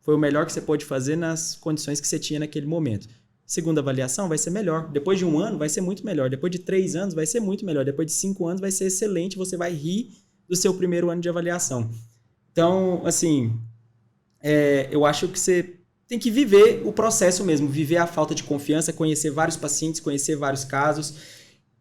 foi o melhor que você pôde fazer nas condições que você tinha naquele momento. Segunda avaliação vai ser melhor. Depois de 1 ano vai ser muito melhor. Depois de 3 anos vai ser muito melhor. Depois de 5 anos vai ser excelente. Você vai rir do seu primeiro ano de avaliação. Então, assim, eu acho que você tem que viver o processo mesmo, viver a falta de confiança, conhecer vários pacientes, conhecer vários casos,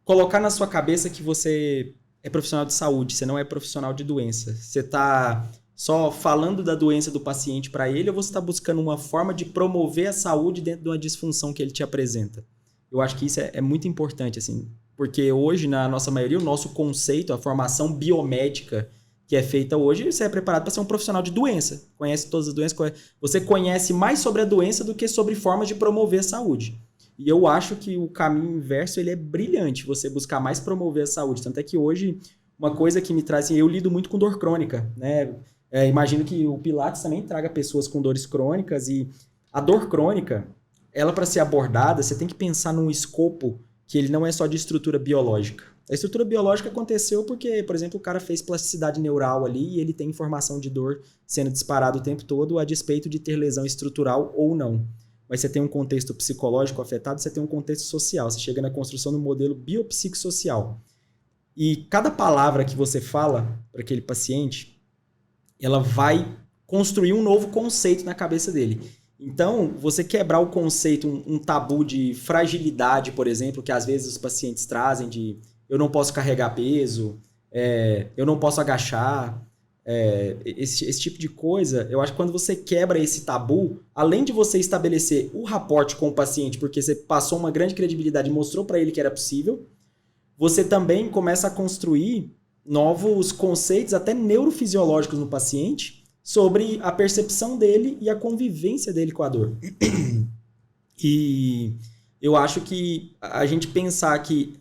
colocar na sua cabeça que você é profissional de saúde, você não é profissional de doença. Você está só falando da doença do paciente para ele, ou você está buscando uma forma de promover a saúde dentro de uma disfunção que ele te apresenta? Eu acho que isso é muito importante, assim, porque hoje, na nossa maioria, o nosso conceito, a formação biomédica que é feita hoje, você é preparado para ser um profissional de doença. Conhece todas as doenças, você conhece mais sobre a doença do que sobre formas de promover a saúde. E eu acho que o caminho inverso ele é brilhante, você buscar mais promover a saúde. Tanto é que hoje, uma coisa que me traz, assim, eu lido muito com dor crônica, né? Imagino que o Pilates também traga pessoas com dores crônicas, e a dor crônica, ela para ser abordada, você tem que pensar num escopo que ele não é só de estrutura biológica. A estrutura biológica aconteceu porque, por exemplo, o cara fez plasticidade neural ali e ele tem informação de dor sendo disparada o tempo todo, a despeito de ter lesão estrutural ou não. Mas você tem um contexto psicológico afetado, você tem um contexto social. Você chega na construção do modelo biopsicossocial. E cada palavra que você fala para aquele paciente, ela vai construir um novo conceito na cabeça dele. Então, você quebrar o conceito, um tabu de fragilidade, por exemplo, que às vezes os pacientes trazem de eu não posso carregar peso, eu não posso agachar, esse tipo de coisa, eu acho que quando você quebra esse tabu, além de você estabelecer o rapport com o paciente, porque você passou uma grande credibilidade e mostrou para ele que era possível, você também começa a construir novos conceitos, até neurofisiológicos no paciente, sobre a percepção dele e a convivência dele com a dor. E eu acho que a gente pensar que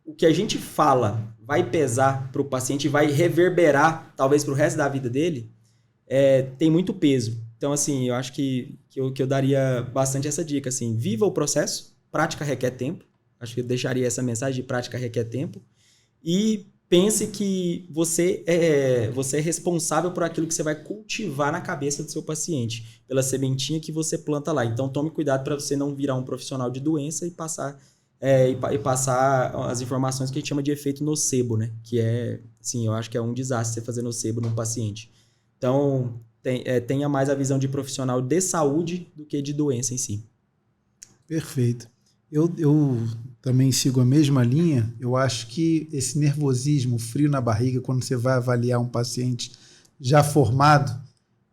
o que a gente fala vai pesar para o paciente, vai reverberar talvez para o resto da vida dele, tem muito peso. Então, assim, eu acho que eu daria bastante essa dica, assim, viva o processo, prática requer tempo, acho que eu deixaria essa mensagem de prática requer tempo, e pense que você é responsável por aquilo que você vai cultivar na cabeça do seu paciente, pela sementinha que você planta lá. Então, tome cuidado para você não virar um profissional de doença e passar as informações que a gente chama de efeito nocebo, né? Que assim, eu acho que é um desastre você fazer nocebo num paciente. Então, tenha mais a visão de profissional de saúde do que de doença em si. Perfeito. Eu também sigo a mesma linha. Eu acho que esse nervosismo, frio na barriga, quando você vai avaliar um paciente já formado,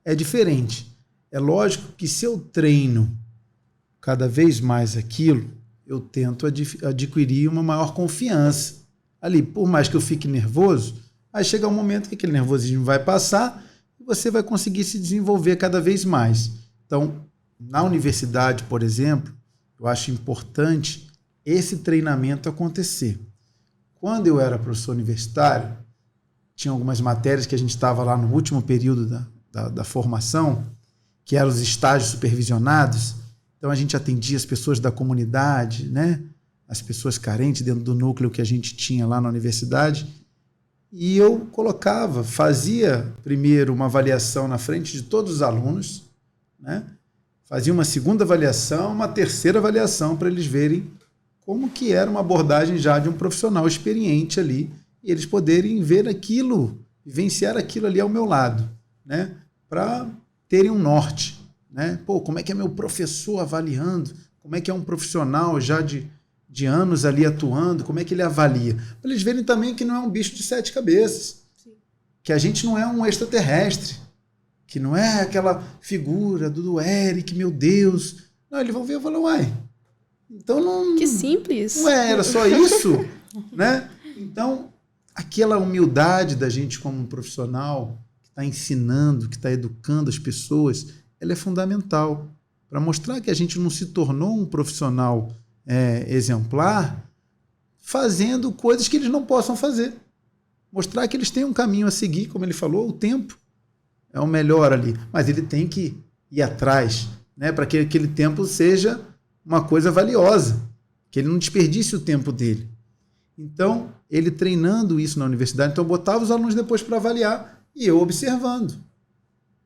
é diferente. É lógico que se eu treino cada vez mais aquilo, eu tento adquirir uma maior confiança. Ali, por mais que eu fique nervoso, aí chega um momento que aquele nervosismo vai passar e você vai conseguir se desenvolver cada vez mais. Então, na universidade, por exemplo, eu acho importante esse treinamento acontecer. quando eu era professor universitário, tinha algumas matérias que a gente estava lá no último período da formação, que eram os estágios supervisionados. Então, a gente atendia as pessoas da comunidade, né? As pessoas carentes dentro do núcleo que a gente tinha lá na universidade. E eu fazia primeiro uma avaliação na frente de todos os alunos, né? Fazia uma segunda avaliação, uma terceira avaliação para eles verem como que era uma abordagem já de um profissional experiente ali e eles poderem ver aquilo, vivenciar aquilo ali ao meu lado, né? Para terem um norte, né? Pô, como é que é meu professor avaliando? Como é que é um profissional já de anos ali atuando? Como é que ele avalia? Para eles verem também que não é um bicho de 7 cabeças, sim, que a gente não é um extraterrestre, que não é aquela figura do Eric, meu Deus. Não, eles vão ver e falar, uai, então não... Que simples. Ué, era só isso? Né? Então, aquela humildade da gente como um profissional que está ensinando, que está educando as pessoas, ela é fundamental para mostrar que a gente não se tornou um profissional exemplar fazendo coisas que eles não possam fazer. Mostrar que eles têm um caminho a seguir, como ele falou, o tempo é o melhor ali, mas ele tem que ir atrás, né, para que aquele tempo seja uma coisa valiosa, que ele não desperdice o tempo dele. Então, ele treinando isso na universidade, então eu botava os alunos depois para avaliar e eu observando,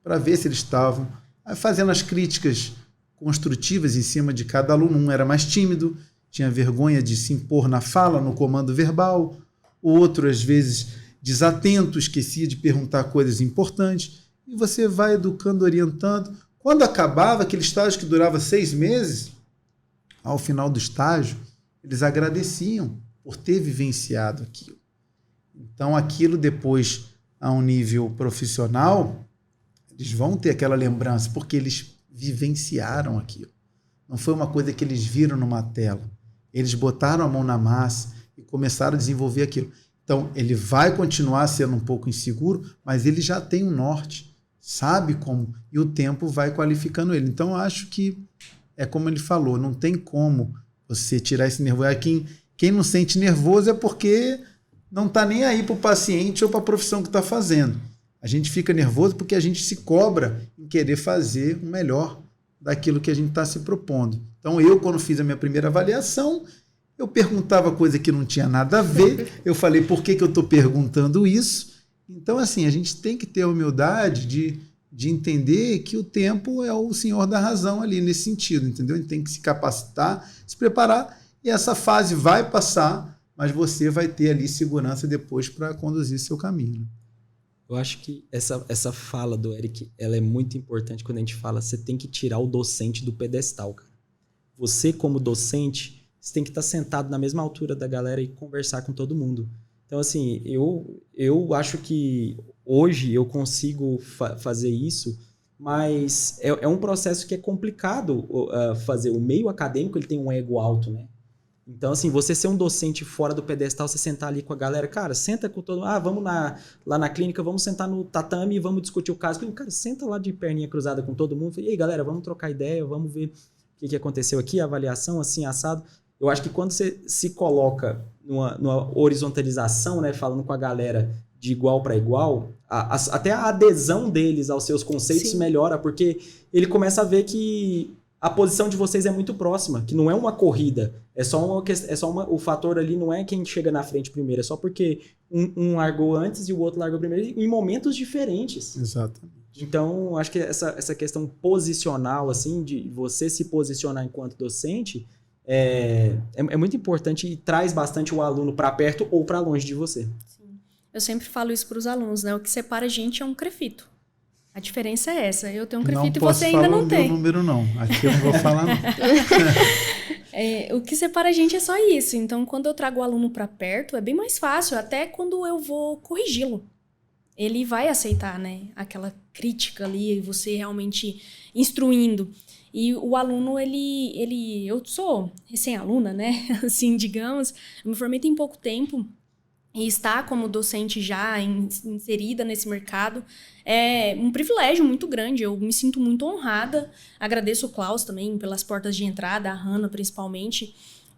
para ver se eles estavam fazendo as críticas construtivas em cima de cada aluno. Um era mais tímido, tinha vergonha de se impor na fala, no comando verbal, o outro, às vezes, desatento, esquecia de perguntar coisas importantes. E você vai educando, orientando. Quando acabava aquele estágio que durava 6 meses, ao final do estágio, eles agradeciam por ter vivenciado aquilo. Então, aquilo depois, a um nível profissional, eles vão ter aquela lembrança, porque eles vivenciaram aquilo. Não foi uma coisa que eles viram numa tela. Eles botaram a mão na massa e começaram a desenvolver aquilo. Então, ele vai continuar sendo um pouco inseguro, mas ele já tem um norte, sabe como, e o tempo vai qualificando ele. Então, eu acho que é como ele falou, não tem como você tirar esse nervoso. Quem não sente nervoso é porque não está nem aí para o paciente ou para a profissão que está fazendo. A gente fica nervoso porque a gente se cobra em querer fazer o melhor daquilo que a gente está se propondo. Então, eu, quando fiz a minha primeira avaliação, eu perguntava coisa que não tinha nada a ver. Eu falei, por que eu estou perguntando isso? Então, assim, a gente tem que ter a humildade de entender que o tempo é o senhor da razão ali nesse sentido, entendeu? A gente tem que se capacitar, se preparar, e essa fase vai passar, mas você vai ter ali segurança depois para conduzir seu caminho. Eu acho que essa fala do Eric, ela é muito importante quando a gente fala, você tem que tirar o docente do pedestal, cara. Você, como docente, você tem que estar sentado na mesma altura da galera e conversar com todo mundo. Então, assim, eu acho que hoje eu consigo fazer isso, mas é um processo que é complicado fazer. O meio acadêmico, ele tem um ego alto, né? Então, assim, você ser um docente fora do pedestal, você sentar ali com a galera, cara, senta com todo mundo, vamos lá na clínica, vamos sentar no tatame e vamos discutir o caso. Cara, senta lá de perninha cruzada com todo mundo, e aí, galera, vamos trocar ideia, vamos ver o que aconteceu aqui, a avaliação, assim, assado. Eu acho que quando você se coloca numa horizontalização, né, falando com a galera de igual para igual, até a adesão deles aos seus conceitos Sim. melhora, porque ele começa a ver que a posição de vocês é muito próxima, que não é uma corrida, o fator ali não é quem chega na frente primeiro, é só porque um largou antes e o outro largou primeiro em momentos diferentes. Exatamente. Então, acho que essa questão posicional, assim, de você se posicionar enquanto docente, é muito importante e traz bastante o aluno para perto ou para longe de você. Sim. Eu sempre falo isso para os alunos, né? O que separa a gente é um crefito. A diferença é essa. Eu tenho um crefito e você ainda não tem. Não posso falar o meu número, não. Aqui eu não vou falar, não. O que separa a gente é só isso. Então, quando eu trago o aluno para perto, é bem mais fácil. Até quando eu vou corrigi-lo. Ele vai aceitar, né? Aquela crítica ali, você realmente instruindo. E o aluno, eu sou recém-aluna, né? Assim, digamos. Eu me formei tem pouco tempo. E estar como docente já inserida nesse mercado é um privilégio muito grande. Eu me sinto muito honrada. Agradeço o Klaus também pelas portas de entrada, a Hannah principalmente.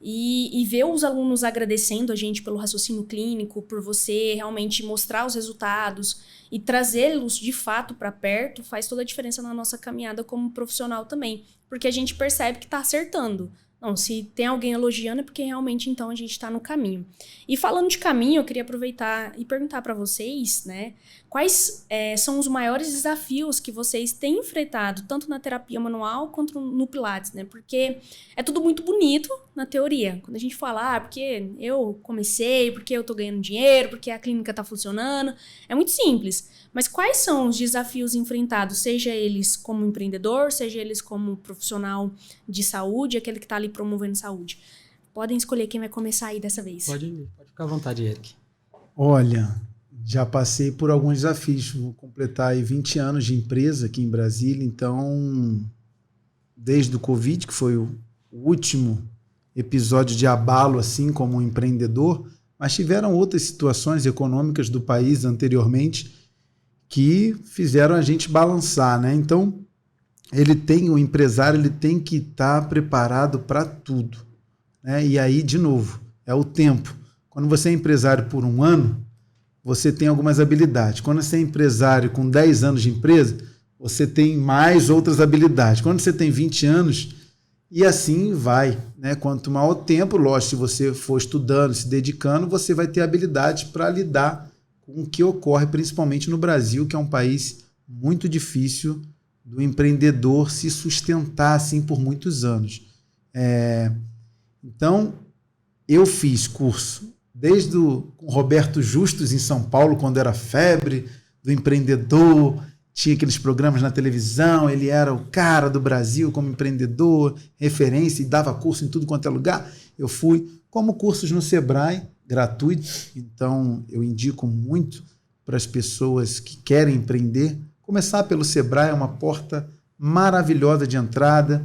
E ver os alunos agradecendo a gente pelo raciocínio clínico, por você realmente mostrar os resultados e trazê-los de fato para perto, faz toda a diferença na nossa caminhada como profissional também. Porque a gente percebe que está acertando. Não, se tem alguém elogiando é porque realmente então a gente está no caminho. E falando de caminho, eu queria aproveitar e perguntar para vocês, né, quais são os maiores desafios que vocês têm enfrentado, tanto na terapia manual quanto no Pilates, né? Porque é tudo muito bonito na teoria. Quando a gente fala, porque eu comecei, porque eu tô ganhando dinheiro, porque a clínica tá funcionando, é muito simples. Mas quais são os desafios enfrentados, seja eles como empreendedor, seja eles como profissional de saúde, aquele que está ali promovendo saúde? Podem escolher quem vai começar aí dessa vez. Pode ficar à vontade, Eric. Olha, já passei por alguns desafios. Vou completar aí 20 anos de empresa aqui em Brasília. Então, desde o Covid, que foi o último episódio de abalo, assim, como empreendedor, mas tiveram outras situações econômicas do país anteriormente que fizeram a gente balançar, né? Então, o empresário ele tem que estar preparado para tudo, né? E aí, de novo, é o tempo. Quando você é empresário por 1 ano, você tem algumas habilidades. Quando você é empresário com 10 anos de empresa, você tem mais outras habilidades. Quando você tem 20 anos, e assim vai, né? Quanto maior o tempo, lógico, se você for estudando, se dedicando, você vai ter habilidades para lidar com o que ocorre principalmente no Brasil, que é um país muito difícil do empreendedor se sustentar assim por muitos anos. Então, eu fiz curso desde com Roberto Justus em São Paulo, quando era febre do empreendedor, tinha aqueles programas na televisão, ele era o cara do Brasil como empreendedor, referência, e dava curso em tudo quanto é lugar. Eu fui, como cursos no Sebrae, gratuitos, então eu indico muito para as pessoas que querem empreender. Começar pelo Sebrae é uma porta maravilhosa de entrada,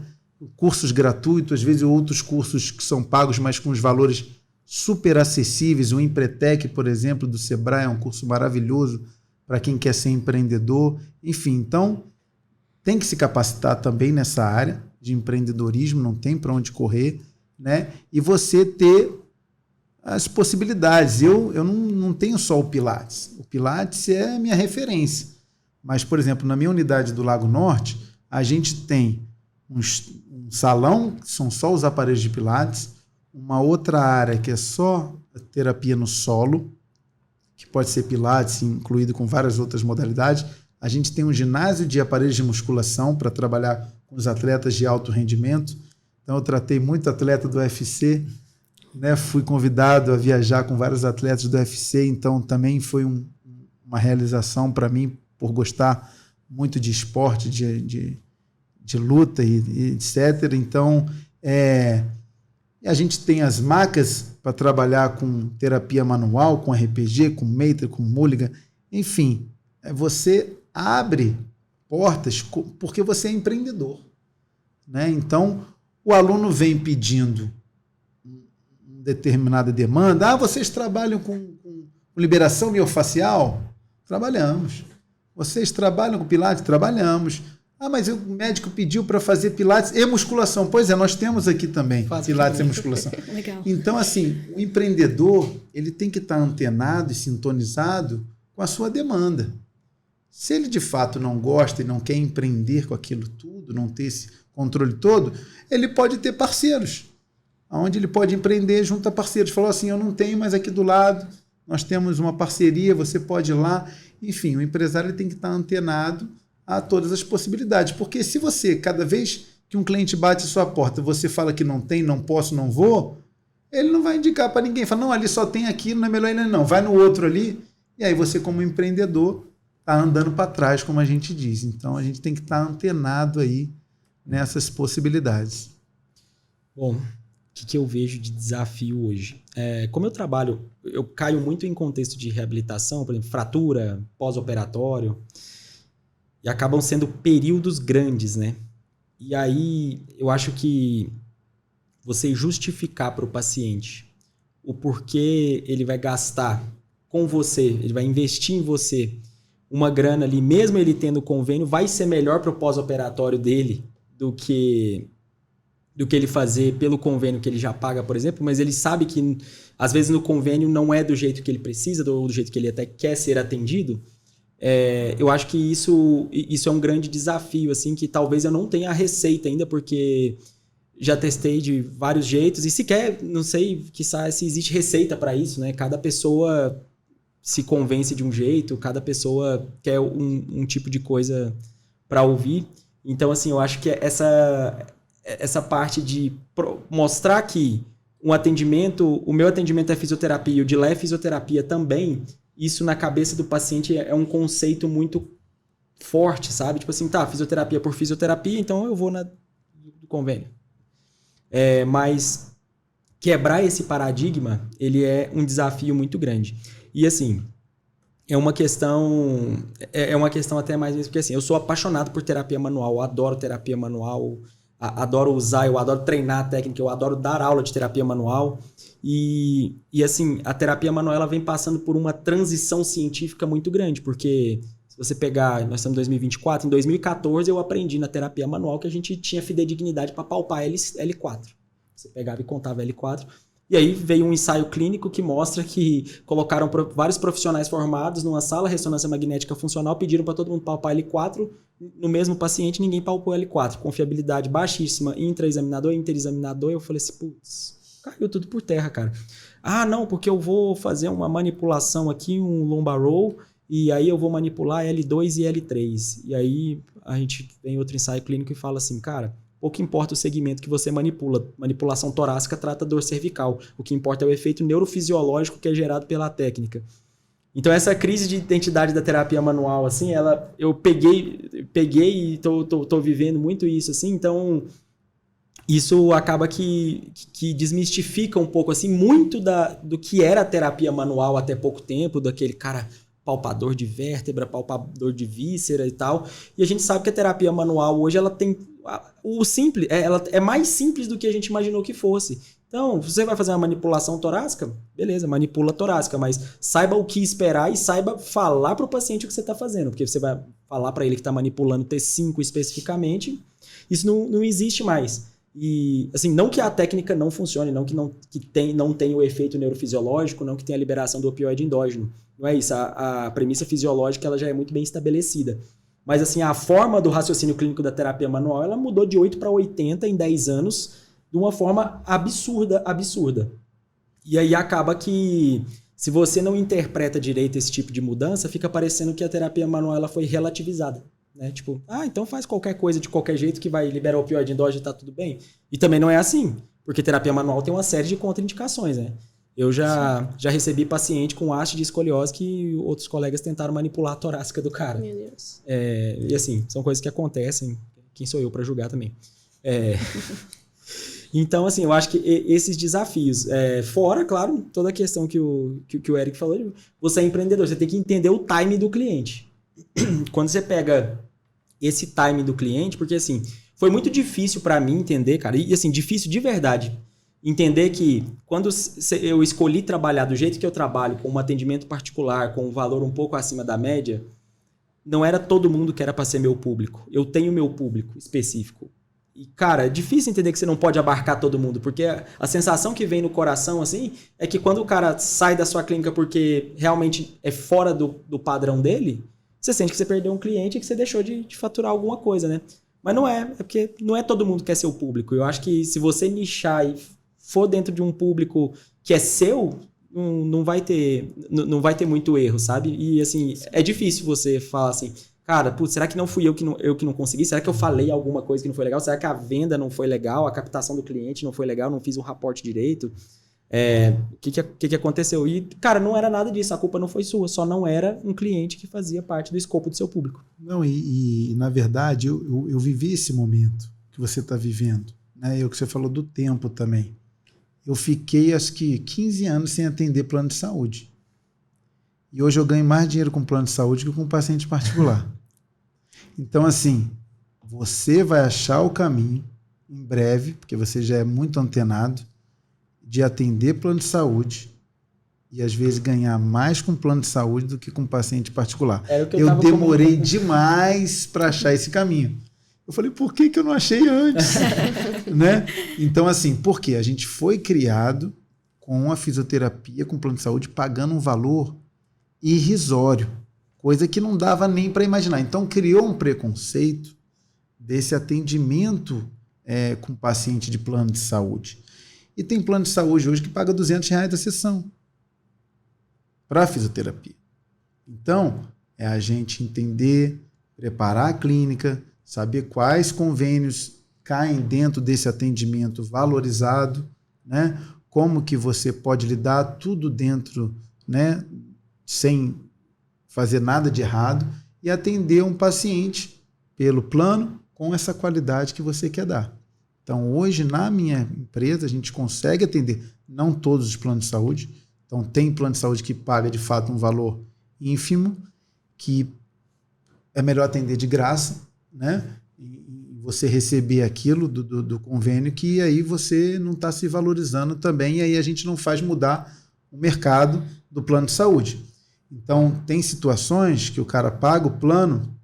cursos gratuitos, às vezes outros cursos que são pagos, mas com os valores super acessíveis. O Empretec, por exemplo, do Sebrae é um curso maravilhoso para quem quer ser empreendedor. Enfim, então tem que se capacitar também nessa área de empreendedorismo, não tem para onde correr, né? E você ter as possibilidades. Eu não tenho só o Pilates. O Pilates é a minha referência. Mas, por exemplo, na minha unidade do Lago Norte, a gente tem um salão, que são só os aparelhos de Pilates, uma outra área que é só a terapia no solo, que pode ser Pilates, incluído com várias outras modalidades. A gente tem um ginásio de aparelhos de musculação para trabalhar com os atletas de alto rendimento. Então, eu tratei muito atleta do UFC, né? Fui convidado a viajar com vários atletas do UFC, então também foi uma realização para mim, por gostar muito de esporte, de luta e etc. Então, a gente tem as macas para trabalhar com terapia manual, com RPG, com Mater, com Mulligan. Enfim, você abre portas porque você é empreendedor, né? Então, o aluno vem pedindo determinada demanda. Vocês trabalham com liberação miofascial? Trabalhamos. Vocês trabalham com Pilates? Trabalhamos. Mas o médico pediu para fazer Pilates e musculação. Pois é, nós temos aqui também Pilates e musculação. Legal. Então, assim, o empreendedor ele tem que estar antenado e sintonizado com a sua demanda. Se ele de fato não gosta e não quer empreender com aquilo tudo, não ter esse controle todo, ele pode ter parceiros, onde ele pode empreender junto a parceiros. Falou assim, eu não tenho, mas aqui do lado nós temos uma parceria, você pode ir lá. Enfim, o empresário ele tem que estar antenado a todas as possibilidades, porque se você, cada vez que um cliente bate a sua porta, você fala que não tem, não posso, não vou, ele não vai indicar para ninguém. Fala, não, ali só tem aquilo, não é melhor ele não, vai no outro ali. E aí você, como empreendedor, está andando para trás, como a gente diz. Então, a gente tem que estar antenado aí nessas possibilidades. Bom, o que eu vejo de desafio hoje? Como eu trabalho, eu caio muito em contexto de reabilitação, por exemplo, fratura, pós-operatório, e acabam sendo períodos grandes, né? E aí, eu acho que você justificar para o paciente o porquê ele vai gastar com você, ele vai investir em você uma grana ali, mesmo ele tendo convênio, vai ser melhor para o pós-operatório dele do que do que ele fazer pelo convênio que ele já paga, por exemplo, mas ele sabe que às vezes no convênio não é do jeito que ele precisa, ou do jeito que ele até quer ser atendido. Eu acho que isso é um grande desafio, assim, que talvez eu não tenha a receita ainda, porque já testei de vários jeitos, e sequer, não sei, quiçá, se existe receita para isso, né? Cada pessoa se convence de um jeito, cada pessoa quer um tipo de coisa para ouvir. Então, assim, eu acho que essa parte de mostrar que o meu atendimento é fisioterapia e o de lá é fisioterapia também, isso na cabeça do paciente é um conceito muito forte, sabe? Tipo assim, tá, fisioterapia por fisioterapia, então eu vou do convênio. Mas quebrar esse paradigma, ele é um desafio muito grande. E assim, é uma questão até mais mesmo, porque assim, eu sou apaixonado por terapia manual, eu adoro terapia manual, adoro usar, eu adoro treinar a técnica, eu adoro dar aula de terapia manual. E assim, a terapia manual ela vem passando por uma transição científica muito grande, porque se você pegar, nós estamos em 2024, em 2014 eu aprendi na terapia manual que a gente tinha fidedignidade para palpar L4. Você pegava e contava L4. E aí veio um ensaio clínico que mostra que colocaram vários profissionais formados numa sala, ressonância magnética funcional, pediram para todo mundo palpar L4, no mesmo paciente ninguém palpou L4, confiabilidade baixíssima, intraexaminador, interexaminador, eu falei assim, putz, caiu tudo por terra, cara. Ah, não, porque eu vou fazer uma manipulação aqui, um lombar roll, e aí eu vou manipular L2 e L3. E aí a gente vem outro ensaio clínico e fala assim, cara, pouco importa o segmento que você manipula. Manipulação torácica trata dor cervical. O que importa é o efeito neurofisiológico que é gerado pela técnica. Então essa crise de identidade da terapia manual, assim, eu peguei e tô vivendo muito isso, assim, então isso acaba que desmistifica um pouco, assim, muito do que era a terapia manual até pouco tempo, daquele cara palpador de vértebra, palpador de víscera e tal. E a gente sabe que a terapia manual hoje ela tem o simples, ela é mais simples do que a gente imaginou que fosse. Então, você vai fazer uma manipulação torácica? Beleza, manipula torácica, mas saiba o que esperar e saiba falar para o paciente o que você está fazendo, porque você vai falar para ele que está manipulando T5 especificamente, isso não existe mais. E, assim, não que a técnica não funcione, não tenha o efeito neurofisiológico, não que tenha a liberação do opioide endógeno. Não é isso, a premissa fisiológica ela já é muito bem estabelecida. Mas assim, a forma do raciocínio clínico da terapia manual ela mudou de 8 para 80 em 10 anos de uma forma absurda. E aí acaba que, se você não interpreta direito esse tipo de mudança, fica parecendo que a terapia manual ela foi relativizada. Né? Tipo, então faz qualquer coisa de qualquer jeito que vai liberar o opioide endógeno e tá tudo bem. E também não é assim, porque terapia manual tem uma série de contraindicações, né? Eu já recebi paciente com haste de escoliose que outros colegas tentaram manipular a torácica do cara. Meu Deus. E assim, são coisas que acontecem. Quem sou eu para julgar também? Então, assim, eu acho que esses desafios, fora, claro, toda a questão que o Eric falou, você é empreendedor, você tem que entender o time do cliente. Quando você pega esse time do cliente, porque assim, foi muito difícil para mim entender, cara, e assim, difícil de verdade, entender que quando eu escolhi trabalhar do jeito que eu trabalho, com um atendimento particular, com um valor um pouco acima da média, não era todo mundo que era para ser meu público. Eu tenho meu público específico. E, cara, é difícil entender que você não pode abarcar todo mundo, porque a sensação que vem no coração, assim, é que quando o cara sai da sua clínica porque realmente é fora do padrão dele, você sente que você perdeu um cliente e que você deixou de faturar alguma coisa, né? Mas não é porque não é todo mundo que é seu público. Eu acho que se você nichar e for dentro de um público que é seu, não vai ter muito erro, sabe? E assim, é difícil você falar assim, cara, putz, será que não fui eu que não consegui? Será que eu falei alguma coisa que não foi legal? Será que a venda não foi legal? A captação do cliente não foi legal? Não fiz um raporte direito? O que aconteceu? E, cara, não era nada disso. A culpa não foi sua. Só não era um cliente que fazia parte do escopo do seu público. Não, e na verdade, eu vivi esse momento que você está vivendo. Né? E o que você falou do tempo também. Eu fiquei, acho que, 15 anos sem atender plano de saúde. E hoje eu ganho mais dinheiro com plano de saúde que com paciente particular. Então, assim, você vai achar o caminho em breve, porque você já é muito antenado, de atender plano de saúde e, às vezes, ganhar mais com plano de saúde do que com paciente particular. Eu demorei demais para achar esse caminho. Eu falei, por que eu não achei antes? Né? Então, assim, por quê? A gente foi criado com a fisioterapia, com o plano de saúde, pagando um valor irrisório, coisa que não dava nem para imaginar. Então, criou um preconceito desse atendimento com paciente de plano de saúde. E tem plano de saúde hoje que paga R$200 a sessão para fisioterapia. Então, é a gente entender, preparar a clínica, saber quais convênios caem dentro desse atendimento valorizado, né? Como que você pode lidar tudo dentro, né? Sem fazer nada de errado e atender um paciente pelo plano com essa qualidade que você quer dar. Então, hoje, na minha empresa, a gente consegue atender, não todos os planos de saúde. Então, tem plano de saúde que paga, de fato, um valor ínfimo, que é melhor atender de graça, né? E você receber aquilo do convênio, que aí você não está se valorizando também, e aí a gente não faz mudar o mercado do plano de saúde. Então, tem situações que o cara paga o plano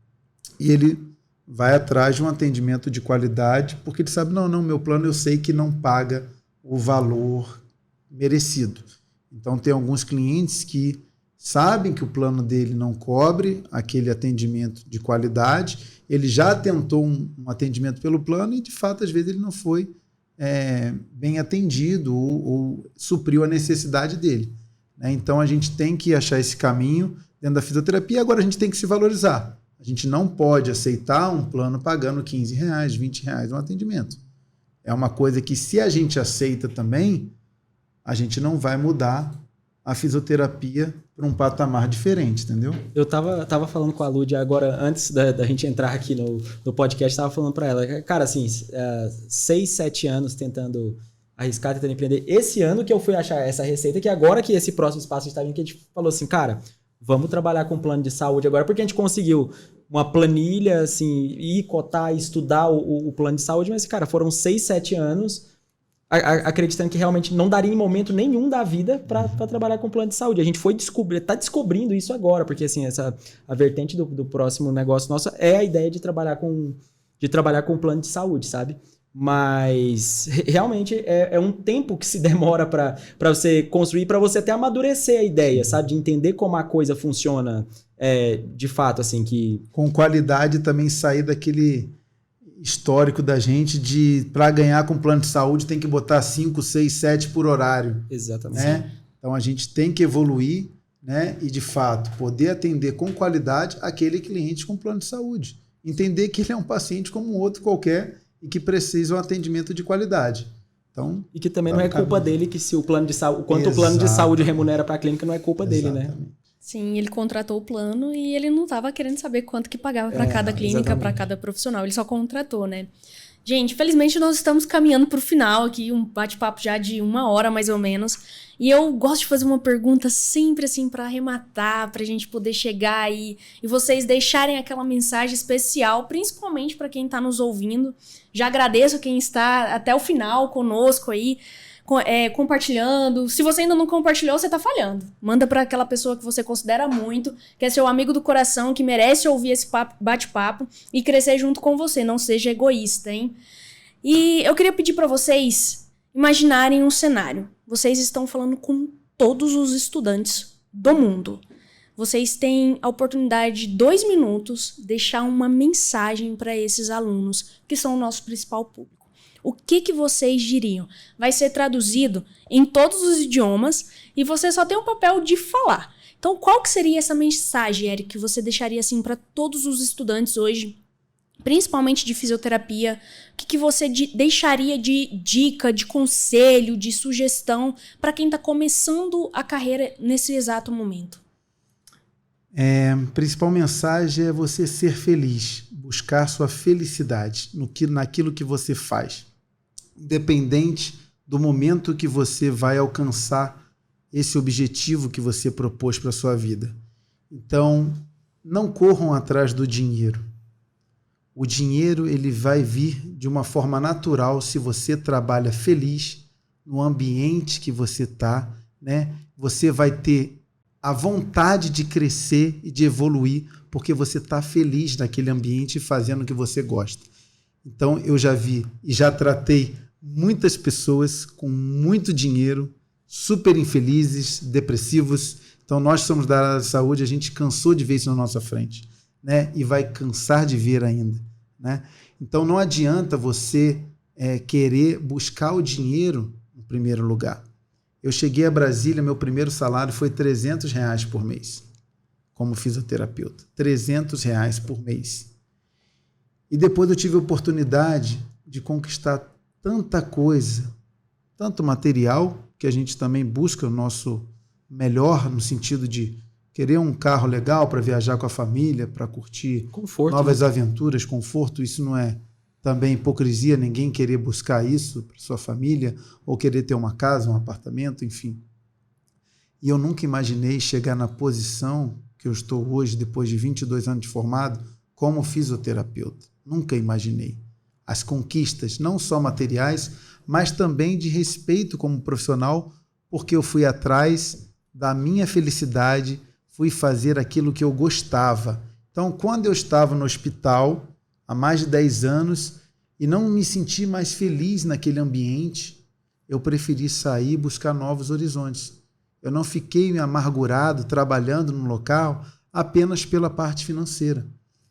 e ele vai atrás de um atendimento de qualidade, porque ele sabe, não, meu plano eu sei que não paga o valor merecido. Então, tem alguns clientes que sabem que o plano dele não cobre aquele atendimento de qualidade, ele já tentou um atendimento pelo plano e, de fato, às vezes ele não foi bem atendido ou supriu a necessidade dele. Né? Então, a gente tem que achar esse caminho dentro da fisioterapia. Agora, a gente tem que se valorizar. A gente não pode aceitar um plano pagando R$15, R$20 um atendimento. É uma coisa que, se a gente aceita também, a gente não vai mudar a fisioterapia para um patamar diferente, entendeu? Eu tava falando com a Lud agora, antes da gente entrar aqui no podcast, tava falando para ela, cara, assim, 6, 7 anos tentando arriscar, tentando empreender. Esse ano que eu fui achar essa receita, que agora que esse próximo espaço está vindo, que a gente falou assim, cara, vamos trabalhar com plano de saúde agora, porque a gente conseguiu uma planilha, assim, ir cotar, estudar o plano de saúde, mas, cara, foram 6, 7 anos acreditando que realmente não daria em momento nenhum da vida para trabalhar com plano de saúde. A gente foi descobrindo isso agora, porque assim, a vertente do próximo negócio nosso é a ideia de trabalhar com plano de saúde, sabe? Mas realmente é um tempo que se demora para você construir, para você até amadurecer a ideia, sabe? De entender como a coisa funciona de fato, assim, que... Com qualidade também sair daquele histórico da gente de, para ganhar com plano de saúde, tem que botar 5, 6, 7 por horário. Exatamente. Né? Então a gente tem que evoluir, né? E, de fato, poder atender com qualidade aquele cliente com plano de saúde. Entender que ele é um paciente como um outro qualquer e que precisa um atendimento de qualidade. Então, e que também não é culpa dele que se o plano de saúde, quanto o plano de saúde remunera para a clínica, não é culpa dele, né? Sim, ele contratou o plano e ele não estava querendo saber quanto que pagava para cada clínica, para cada profissional. Ele só contratou, né? Gente, infelizmente nós estamos caminhando para o final aqui, um bate-papo já de 1 hora mais ou menos. E eu gosto de fazer uma pergunta sempre assim para arrematar, para a gente poder chegar aí e vocês deixarem aquela mensagem especial, principalmente para quem está nos ouvindo. Já agradeço quem está até o final conosco aí, compartilhando. Se você ainda não compartilhou, você tá falhando. Manda para aquela pessoa que você considera muito, que é seu amigo do coração, que merece ouvir esse bate-papo e crescer junto com você. Não seja egoísta, hein? E eu queria pedir para vocês imaginarem um cenário. Vocês estão falando com todos os estudantes do mundo. Vocês têm a oportunidade de 2 minutos deixar uma mensagem para esses alunos, que são o nosso principal público. O que vocês diriam? Vai ser traduzido em todos os idiomas e você só tem o papel de falar. Então, qual que seria essa mensagem, Eric, que você deixaria assim para todos os estudantes hoje, principalmente de fisioterapia? O que você deixaria de dica, de conselho, de sugestão para quem está começando a carreira nesse exato momento? A principal mensagem é você ser feliz, buscar sua felicidade naquilo que você faz. Independente do momento que você vai alcançar esse objetivo que você propôs para a sua vida. Então, não corram atrás do dinheiro. O dinheiro ele vai vir de uma forma natural se você trabalha feliz no ambiente que você está, né? Você vai ter a vontade de crescer e de evoluir porque você está feliz naquele ambiente e fazendo o que você gosta. Então, eu já vi e já tratei muitas pessoas com muito dinheiro, super infelizes, depressivos. Então, nós somos da área da saúde, a gente cansou de ver isso na nossa frente, né? E vai cansar de ver ainda, né? Então, não adianta você querer buscar o dinheiro no primeiro lugar. Eu cheguei a Brasília, meu primeiro salário foi R$300 por mês, como fisioterapeuta. R$300 por mês. E depois eu tive a oportunidade de conquistar tanta coisa, tanto material, que a gente também busca o nosso melhor, no sentido de querer um carro legal para viajar com a família, para curtir conforto, novas aventuras, conforto. Isso não é também hipocrisia, ninguém querer buscar isso para sua família, ou querer ter uma casa, um apartamento, enfim. E eu nunca imaginei chegar na posição que eu estou hoje, depois de 22 anos de formado, como fisioterapeuta. Nunca imaginei. As conquistas, não só materiais, mas também de respeito como profissional, porque eu fui atrás da minha felicidade, fui fazer aquilo que eu gostava. Então, quando eu estava no hospital, há mais de 10 anos, e não me senti mais feliz naquele ambiente, eu preferi sair e buscar novos horizontes. Eu não fiquei me amargurado trabalhando no local apenas pela parte financeira.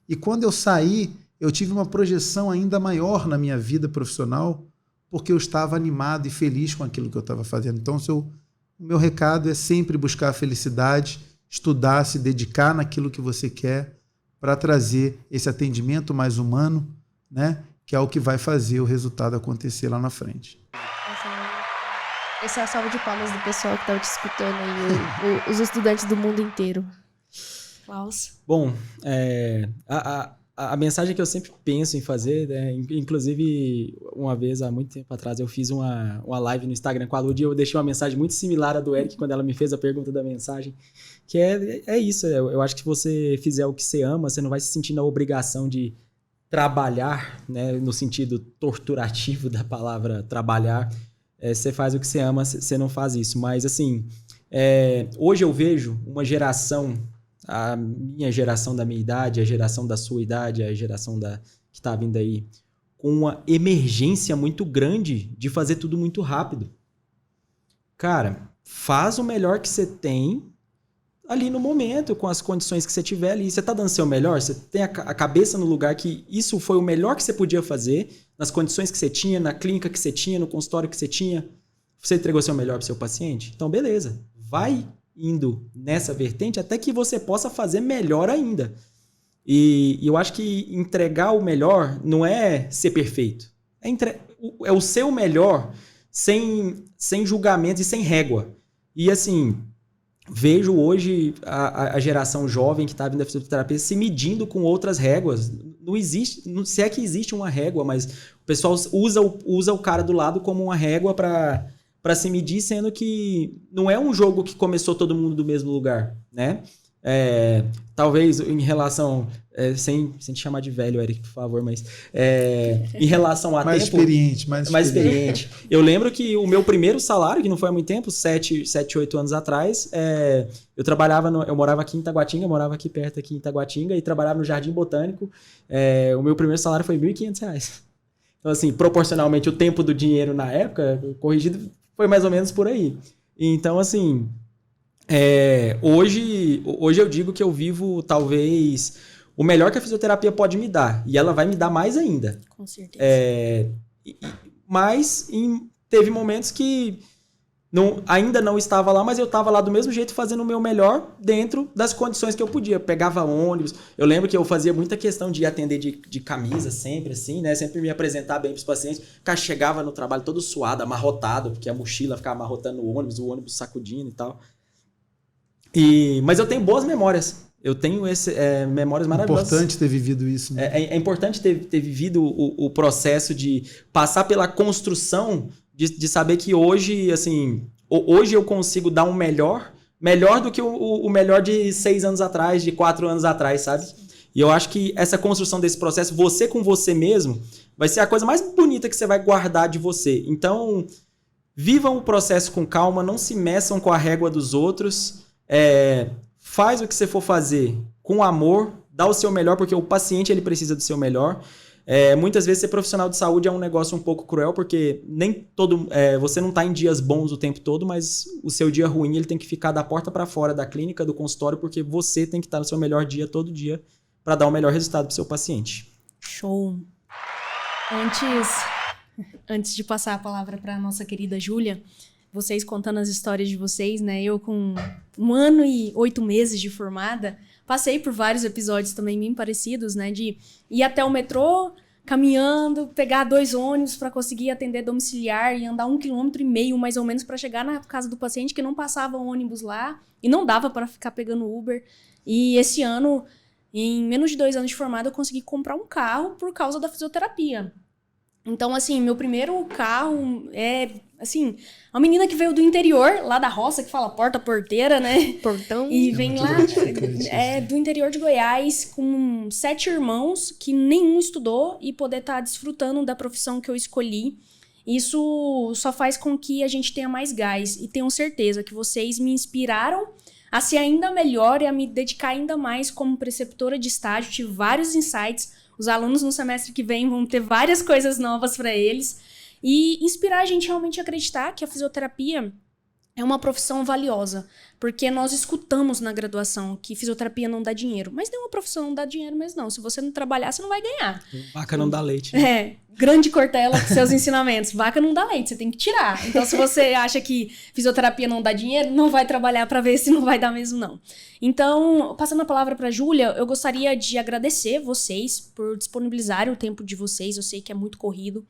E quando eu saí, eu tive uma projeção ainda maior na minha vida profissional, porque eu estava animado e feliz com aquilo que eu estava fazendo. Então, o meu recado é sempre buscar a felicidade, estudar, se dedicar naquilo que você quer para trazer esse atendimento mais humano, né? Que é o que vai fazer o resultado acontecer lá na frente. Essa é a salva de palmas do pessoal que estava te escutando aí, os estudantes do mundo inteiro. Klaus. Bom, a mensagem que eu sempre penso em fazer, né, inclusive uma vez, há muito tempo atrás, eu fiz uma live no Instagram com a Lud e eu deixei uma mensagem muito similar à do Eric quando ela me fez a pergunta da mensagem, que é isso, eu acho que se você fizer o que você ama, você não vai se sentir na obrigação de trabalhar, né, no sentido torturativo da palavra trabalhar. Você faz o que você ama, você não faz isso. Mas, assim, hoje eu vejo uma geração, a minha geração da minha idade, a geração da sua idade, a geração que está vindo aí, com uma emergência muito grande de fazer tudo muito rápido. Cara, faz o melhor que você tem ali no momento, com as condições que você tiver ali. Você está dando seu melhor? Você tem a cabeça no lugar que isso foi o melhor que você podia fazer, nas condições que você tinha, na clínica que você tinha, no consultório que você tinha. Você entregou seu melhor para o seu paciente? Então, beleza. Vai indo nessa vertente até que você possa fazer melhor ainda. E eu acho que entregar o melhor não é ser perfeito. É o seu melhor sem julgamento e sem régua. E assim, vejo hoje a geração jovem que está vindo da fisioterapia se medindo com outras réguas. Não existe, se é que existe uma régua, mas o pessoal usa o cara do lado como uma régua para se medir, sendo que não é um jogo que começou todo mundo do mesmo lugar, né? Talvez em relação... sem te chamar de velho, Eric, por favor, mas em relação a mais tempo... Mais experiente. Eu lembro que o meu primeiro salário, que não foi há muito tempo, 7, 8 anos atrás, eu morava aqui em Itaguatinga, morava aqui perto aqui em Itaguatinga e trabalhava no Jardim Botânico. O meu primeiro salário foi R$1.500. Então, assim, proporcionalmente, o tempo do dinheiro na época, corrigido, foi mais ou menos por aí. Então, assim... Hoje eu digo que eu vivo talvez o melhor que a fisioterapia pode me dar, e ela vai me dar mais ainda. Com certeza. Mas teve momentos que ainda não estava lá, mas eu estava lá do mesmo jeito fazendo o meu melhor dentro das condições que eu podia. Pegava ônibus, eu lembro que eu fazia muita questão de atender de camisa sempre, assim, né? Sempre me apresentar bem para os pacientes. O cara chegava no trabalho todo suado, amarrotado, porque a mochila ficava amarrotando o ônibus sacudindo e tal. Mas eu tenho boas memórias. Eu tenho memórias maravilhosas. É importante ter vivido isso. Né? É importante ter vivido o processo de passar pela construção de saber que hoje, assim, hoje eu consigo dar um melhor do que o melhor de 6 anos atrás, de 4 anos atrás, sabe? E eu acho que essa construção desse processo, você com você mesmo, vai ser a coisa mais bonita que você vai guardar de você. Então, vivam o processo com calma, não se meçam com a régua dos outros. Faz o que você for fazer com amor, dá o seu melhor, porque o paciente ele precisa do seu melhor. Muitas vezes ser profissional de saúde é um negócio um pouco cruel, porque nem você não está em dias bons o tempo todo, mas o seu dia ruim ele tem que ficar da porta para fora da clínica, do consultório, porque você tem que estar no seu melhor dia todo dia para dar o melhor resultado para o seu paciente. Show! Antes de passar a palavra para a nossa querida Júlia, vocês contando as histórias de vocês, né? Eu com 1 ano e 8 meses de formada, passei por vários episódios também bem parecidos, né? De ir até o metrô, caminhando, pegar 2 ônibus para conseguir atender domiciliar e andar 1,5 km mais ou menos para chegar na casa do paciente, que não passava ônibus lá e não dava para ficar pegando Uber. E esse ano, em menos de 2 anos de formada, eu consegui comprar um carro por causa da fisioterapia. Então, assim, meu primeiro carro é, assim, uma menina que veio do interior, lá da roça, que fala porta-porteira, né? Portão. E vem lá, do interior de Goiás, com 7 irmãos, que nenhum estudou, e poder estar desfrutando da profissão que eu escolhi. Isso só faz com que a gente tenha mais gás. E tenho certeza que vocês me inspiraram a ser ainda melhor e a me dedicar ainda mais como preceptora de estágio. Tive vários insights. Os alunos no semestre que vem vão ter várias coisas novas para eles. E inspirar a gente realmente a acreditar que a fisioterapia é uma profissão valiosa. Porque nós escutamos na graduação que fisioterapia não dá dinheiro. Mas nenhuma profissão não dá dinheiro mesmo, não. Se você não trabalhar, você não vai ganhar. Vaca não dá leite. Né? Grande Cortella com seus ensinamentos. Vaca não dá leite, você tem que tirar. Então, se você acha que fisioterapia não dá dinheiro, não vai trabalhar para ver se não vai dar mesmo, não. Então, passando a palavra para a Júlia, eu gostaria de agradecer vocês por disponibilizarem o tempo de vocês. Eu sei que é muito corrido.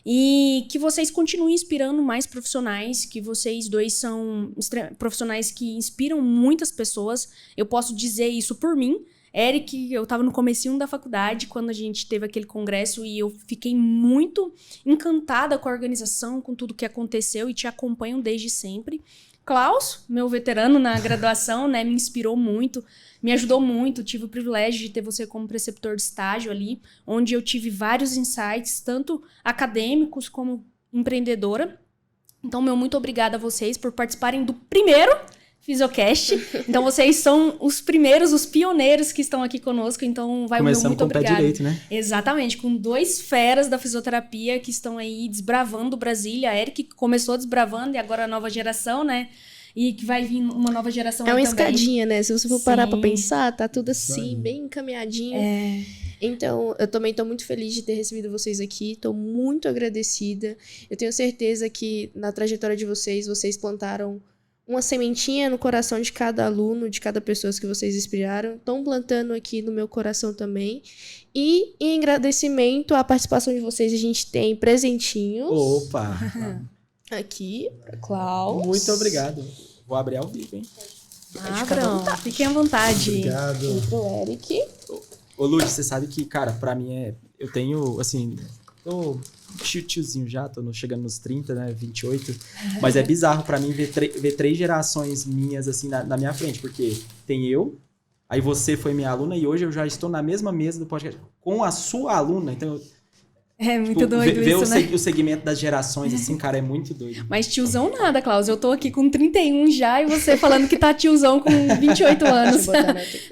E que vocês continuem inspirando mais profissionais, que vocês dois são profissionais que inspiram muitas pessoas. Eu posso dizer isso por mim. Eric, eu estava no comecinho da faculdade quando a gente teve aquele congresso e eu fiquei muito encantada com a organização, com tudo que aconteceu e te acompanho desde sempre. Klaus, meu veterano na graduação, né, me inspirou muito, me ajudou muito. Tive o privilégio de ter você como preceptor de estágio ali, onde eu tive vários insights, tanto acadêmicos como empreendedora. Então, meu muito obrigada a vocês por participarem do primeiro Fisiocast. Então, vocês são os primeiros, os pioneiros que estão aqui conosco. Então, vai o meu muito obrigado. Começamos com o pé direito, né? Exatamente, com 2 feras da fisioterapia que estão aí desbravando Brasília. A Eric que começou desbravando e agora a nova geração, né? E que vai vir uma nova geração aí também. É uma escadinha, né? Se você for parar pra pensar, tá tudo assim, bem encaminhadinho. Então, eu também tô muito feliz de ter recebido vocês aqui. Tô muito agradecida. Eu tenho certeza que na trajetória de vocês plantaram uma sementinha no coração de cada aluno, de cada pessoa que vocês inspiraram. Estão plantando aqui no meu coração também. E em agradecimento à participação de vocês, a gente tem presentinhos. Opa! Aqui, para Klaus. Muito obrigado. Vou abrir ao vivo, hein? Abram, fiquem à vontade. Obrigado. E pro Eric. Ô, Lud, você sabe que, cara, pra mim eu tenho, assim... Tô tiozinho já, tô chegando nos 30, né, 28. Mas é bizarro pra mim ver 3 gerações minhas, assim, na minha frente. Porque tem eu, aí você foi minha aluna e hoje eu já estou na mesma mesa do podcast com a sua aluna. Então, é muito doido isso, né? O segmento das gerações, assim, cara, é muito doido. Mas tiozão nada, Klaus. Eu tô aqui com 31 já e você falando que tá tiozão com 28 anos.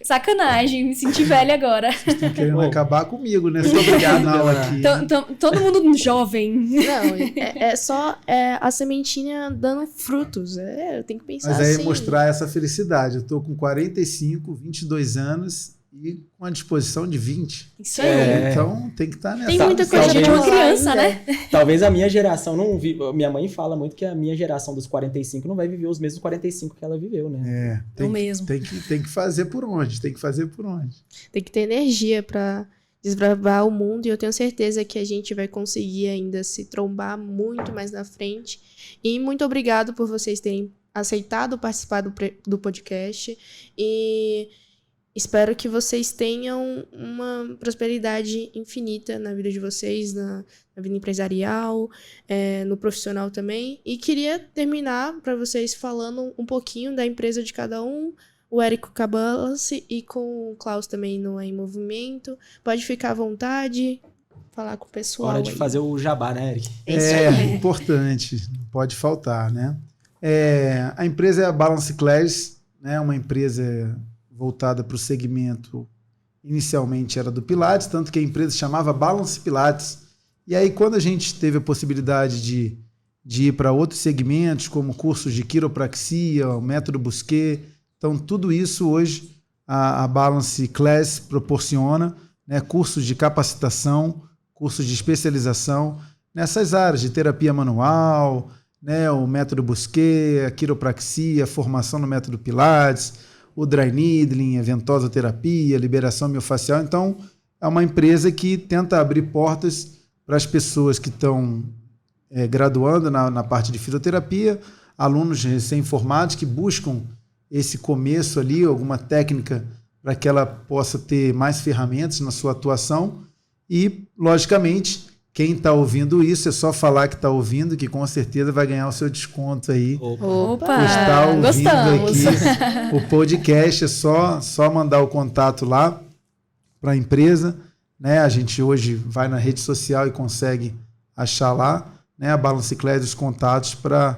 Sacanagem, me senti velha agora. Vocês estão querendo acabar comigo, né? Muito obrigado aqui. Todo mundo jovem. Não, é só a sementinha dando frutos. Eu tenho que pensar assim. Mas aí mostrar essa felicidade. Eu tô com 45, 22 anos... E com a disposição de 20. Isso aí. Então tem que estar nessa. Tem muita coisa de uma criança, né? Talvez a minha geração não vive. Minha mãe fala muito que a minha geração dos 45 não vai viver os mesmos 45 que ela viveu, né? Tem que fazer por onde. Tem que ter energia para desbravar o mundo. E eu tenho certeza que a gente vai conseguir ainda se trombar muito mais na frente. E muito obrigado por vocês terem aceitado participar do podcast. E espero que vocês tenham uma prosperidade infinita na vida de vocês, na vida empresarial, no profissional também. E queria terminar para vocês falando um pouquinho da empresa de cada um. O Eric com a Balance e com o Klaus também no Em Movimento. Pode ficar à vontade, falar com o pessoal. Hora de fazer o jabá, né, Eric? É importante, não pode faltar, né? A empresa é a Balance Class, né? Uma empresa voltada para o segmento inicialmente era do Pilates, tanto que a empresa se chamava Balance Pilates. E aí, quando a gente teve a possibilidade de ir para outros segmentos, como cursos de quiropraxia, o método Busquet, então tudo isso hoje a Balance Class proporciona, né, cursos de capacitação, cursos de especialização nessas áreas de terapia manual, né, o método Busquet, a quiropraxia, a formação no método Pilates, o dry needling, a ventosoterapia, liberação miofascial. Então, é uma empresa que tenta abrir portas para as pessoas que estão graduando na parte de fisioterapia, alunos recém-formados que buscam esse começo ali, alguma técnica para que ela possa ter mais ferramentas na sua atuação. E, logicamente, quem está ouvindo isso, é só falar que está ouvindo, que com certeza vai ganhar o seu desconto aí. Opa! Está ouvindo Gostamos. Aqui o podcast, é só mandar o contato lá para a empresa, né? A gente hoje vai na rede social e consegue achar lá, né, a Balance Class, os contatos para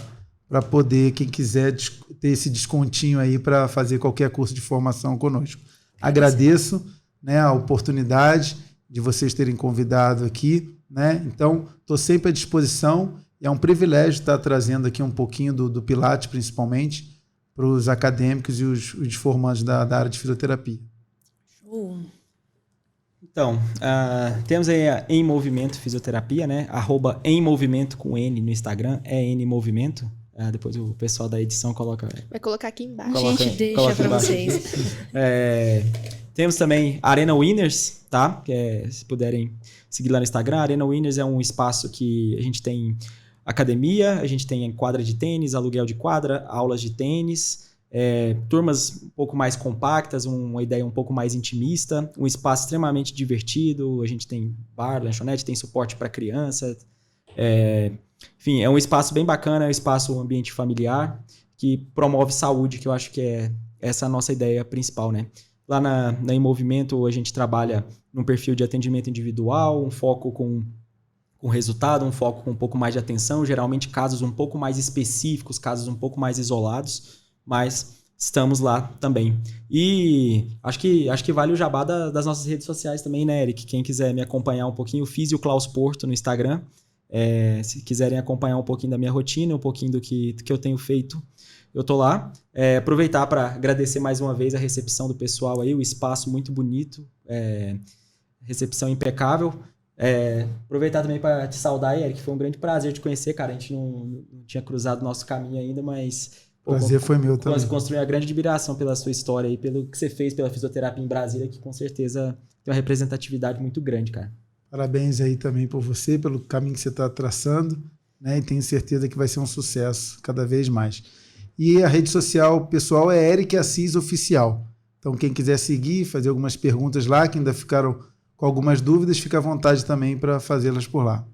poder, quem quiser, ter esse descontinho aí para fazer qualquer curso de formação conosco. Agradeço, né, a oportunidade de vocês terem convidado aqui, né? Então, estou sempre à disposição e é um privilégio estar trazendo aqui um pouquinho do Pilates, principalmente, para os acadêmicos e os formandos da área de fisioterapia. Então, temos aí a Em Movimento Fisioterapia, né? @emmovimento com N no Instagram, N Movimento. Depois o pessoal da edição coloca... Vai colocar aqui embaixo. A gente deixa para vocês. Temos também Arena Winners, tá? Se puderem seguir lá no Instagram. Arena Winners é um espaço que a gente tem academia, a gente tem quadra de tênis, aluguel de quadra, aulas de tênis, turmas um pouco mais compactas, uma ideia um pouco mais intimista, um espaço extremamente divertido, a gente tem bar, lanchonete, tem suporte para criança, enfim, é um espaço bem bacana, é um espaço, um ambiente familiar que promove saúde, que eu acho que é essa a nossa ideia principal, né? Lá na Em Movimento a gente trabalha num perfil de atendimento individual, um foco com resultado, um foco com um pouco mais de atenção, geralmente casos um pouco mais específicos, casos um pouco mais isolados, mas estamos lá também. E acho que vale o jabá das nossas redes sociais também, né, Eric? Quem quiser me acompanhar um pouquinho, Físio Klaus Porto no Instagram. Se quiserem acompanhar um pouquinho da minha rotina, um pouquinho do que eu tenho feito, eu tô lá. Aproveitar para agradecer mais uma vez a recepção do pessoal aí, o espaço muito bonito, recepção impecável. Aproveitar também para te saudar, Eric, foi um grande prazer te conhecer, cara. A gente não tinha cruzado nosso caminho ainda, mas... Prazer foi meu também. Construir uma grande admiração pela sua história e pelo que você fez pela fisioterapia em Brasília, que com certeza tem uma representatividade muito grande, cara. Parabéns aí também por você, pelo caminho que você está traçando, né? E tenho certeza que vai ser um sucesso cada vez mais. E a rede social pessoal é Eric Assis Oficial. Então, quem quiser seguir, fazer algumas perguntas lá, que ainda ficaram com algumas dúvidas, fica à vontade também para fazê-las por lá.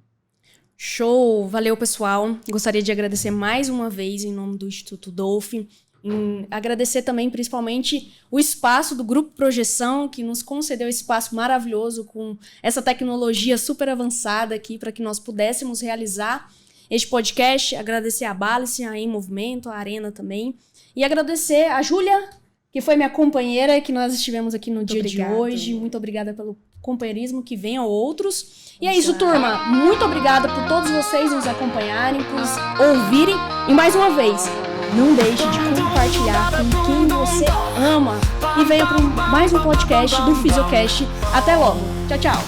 Show! Valeu, pessoal. Gostaria de agradecer mais uma vez em nome do Instituto Dolphin. Agradecer também, principalmente, o espaço do Grupo Projeção, que nos concedeu esse espaço maravilhoso com essa tecnologia super avançada aqui para que nós pudéssemos realizar este podcast. Agradecer a Balance, a Em Movimento, a Arena também. E agradecer a Júlia, que foi minha companheira, que nós estivemos aqui no dia de hoje. Muito obrigada pelo companheirismo, que venham outros. E é isso, turma. Muito obrigada por todos vocês nos acompanharem, por ouvirem. E mais uma vez, não deixe de compartilhar com quem você ama. E venha para mais um podcast do Fisiocast. Até logo. Tchau, tchau.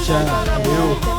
Tchau. Valeu.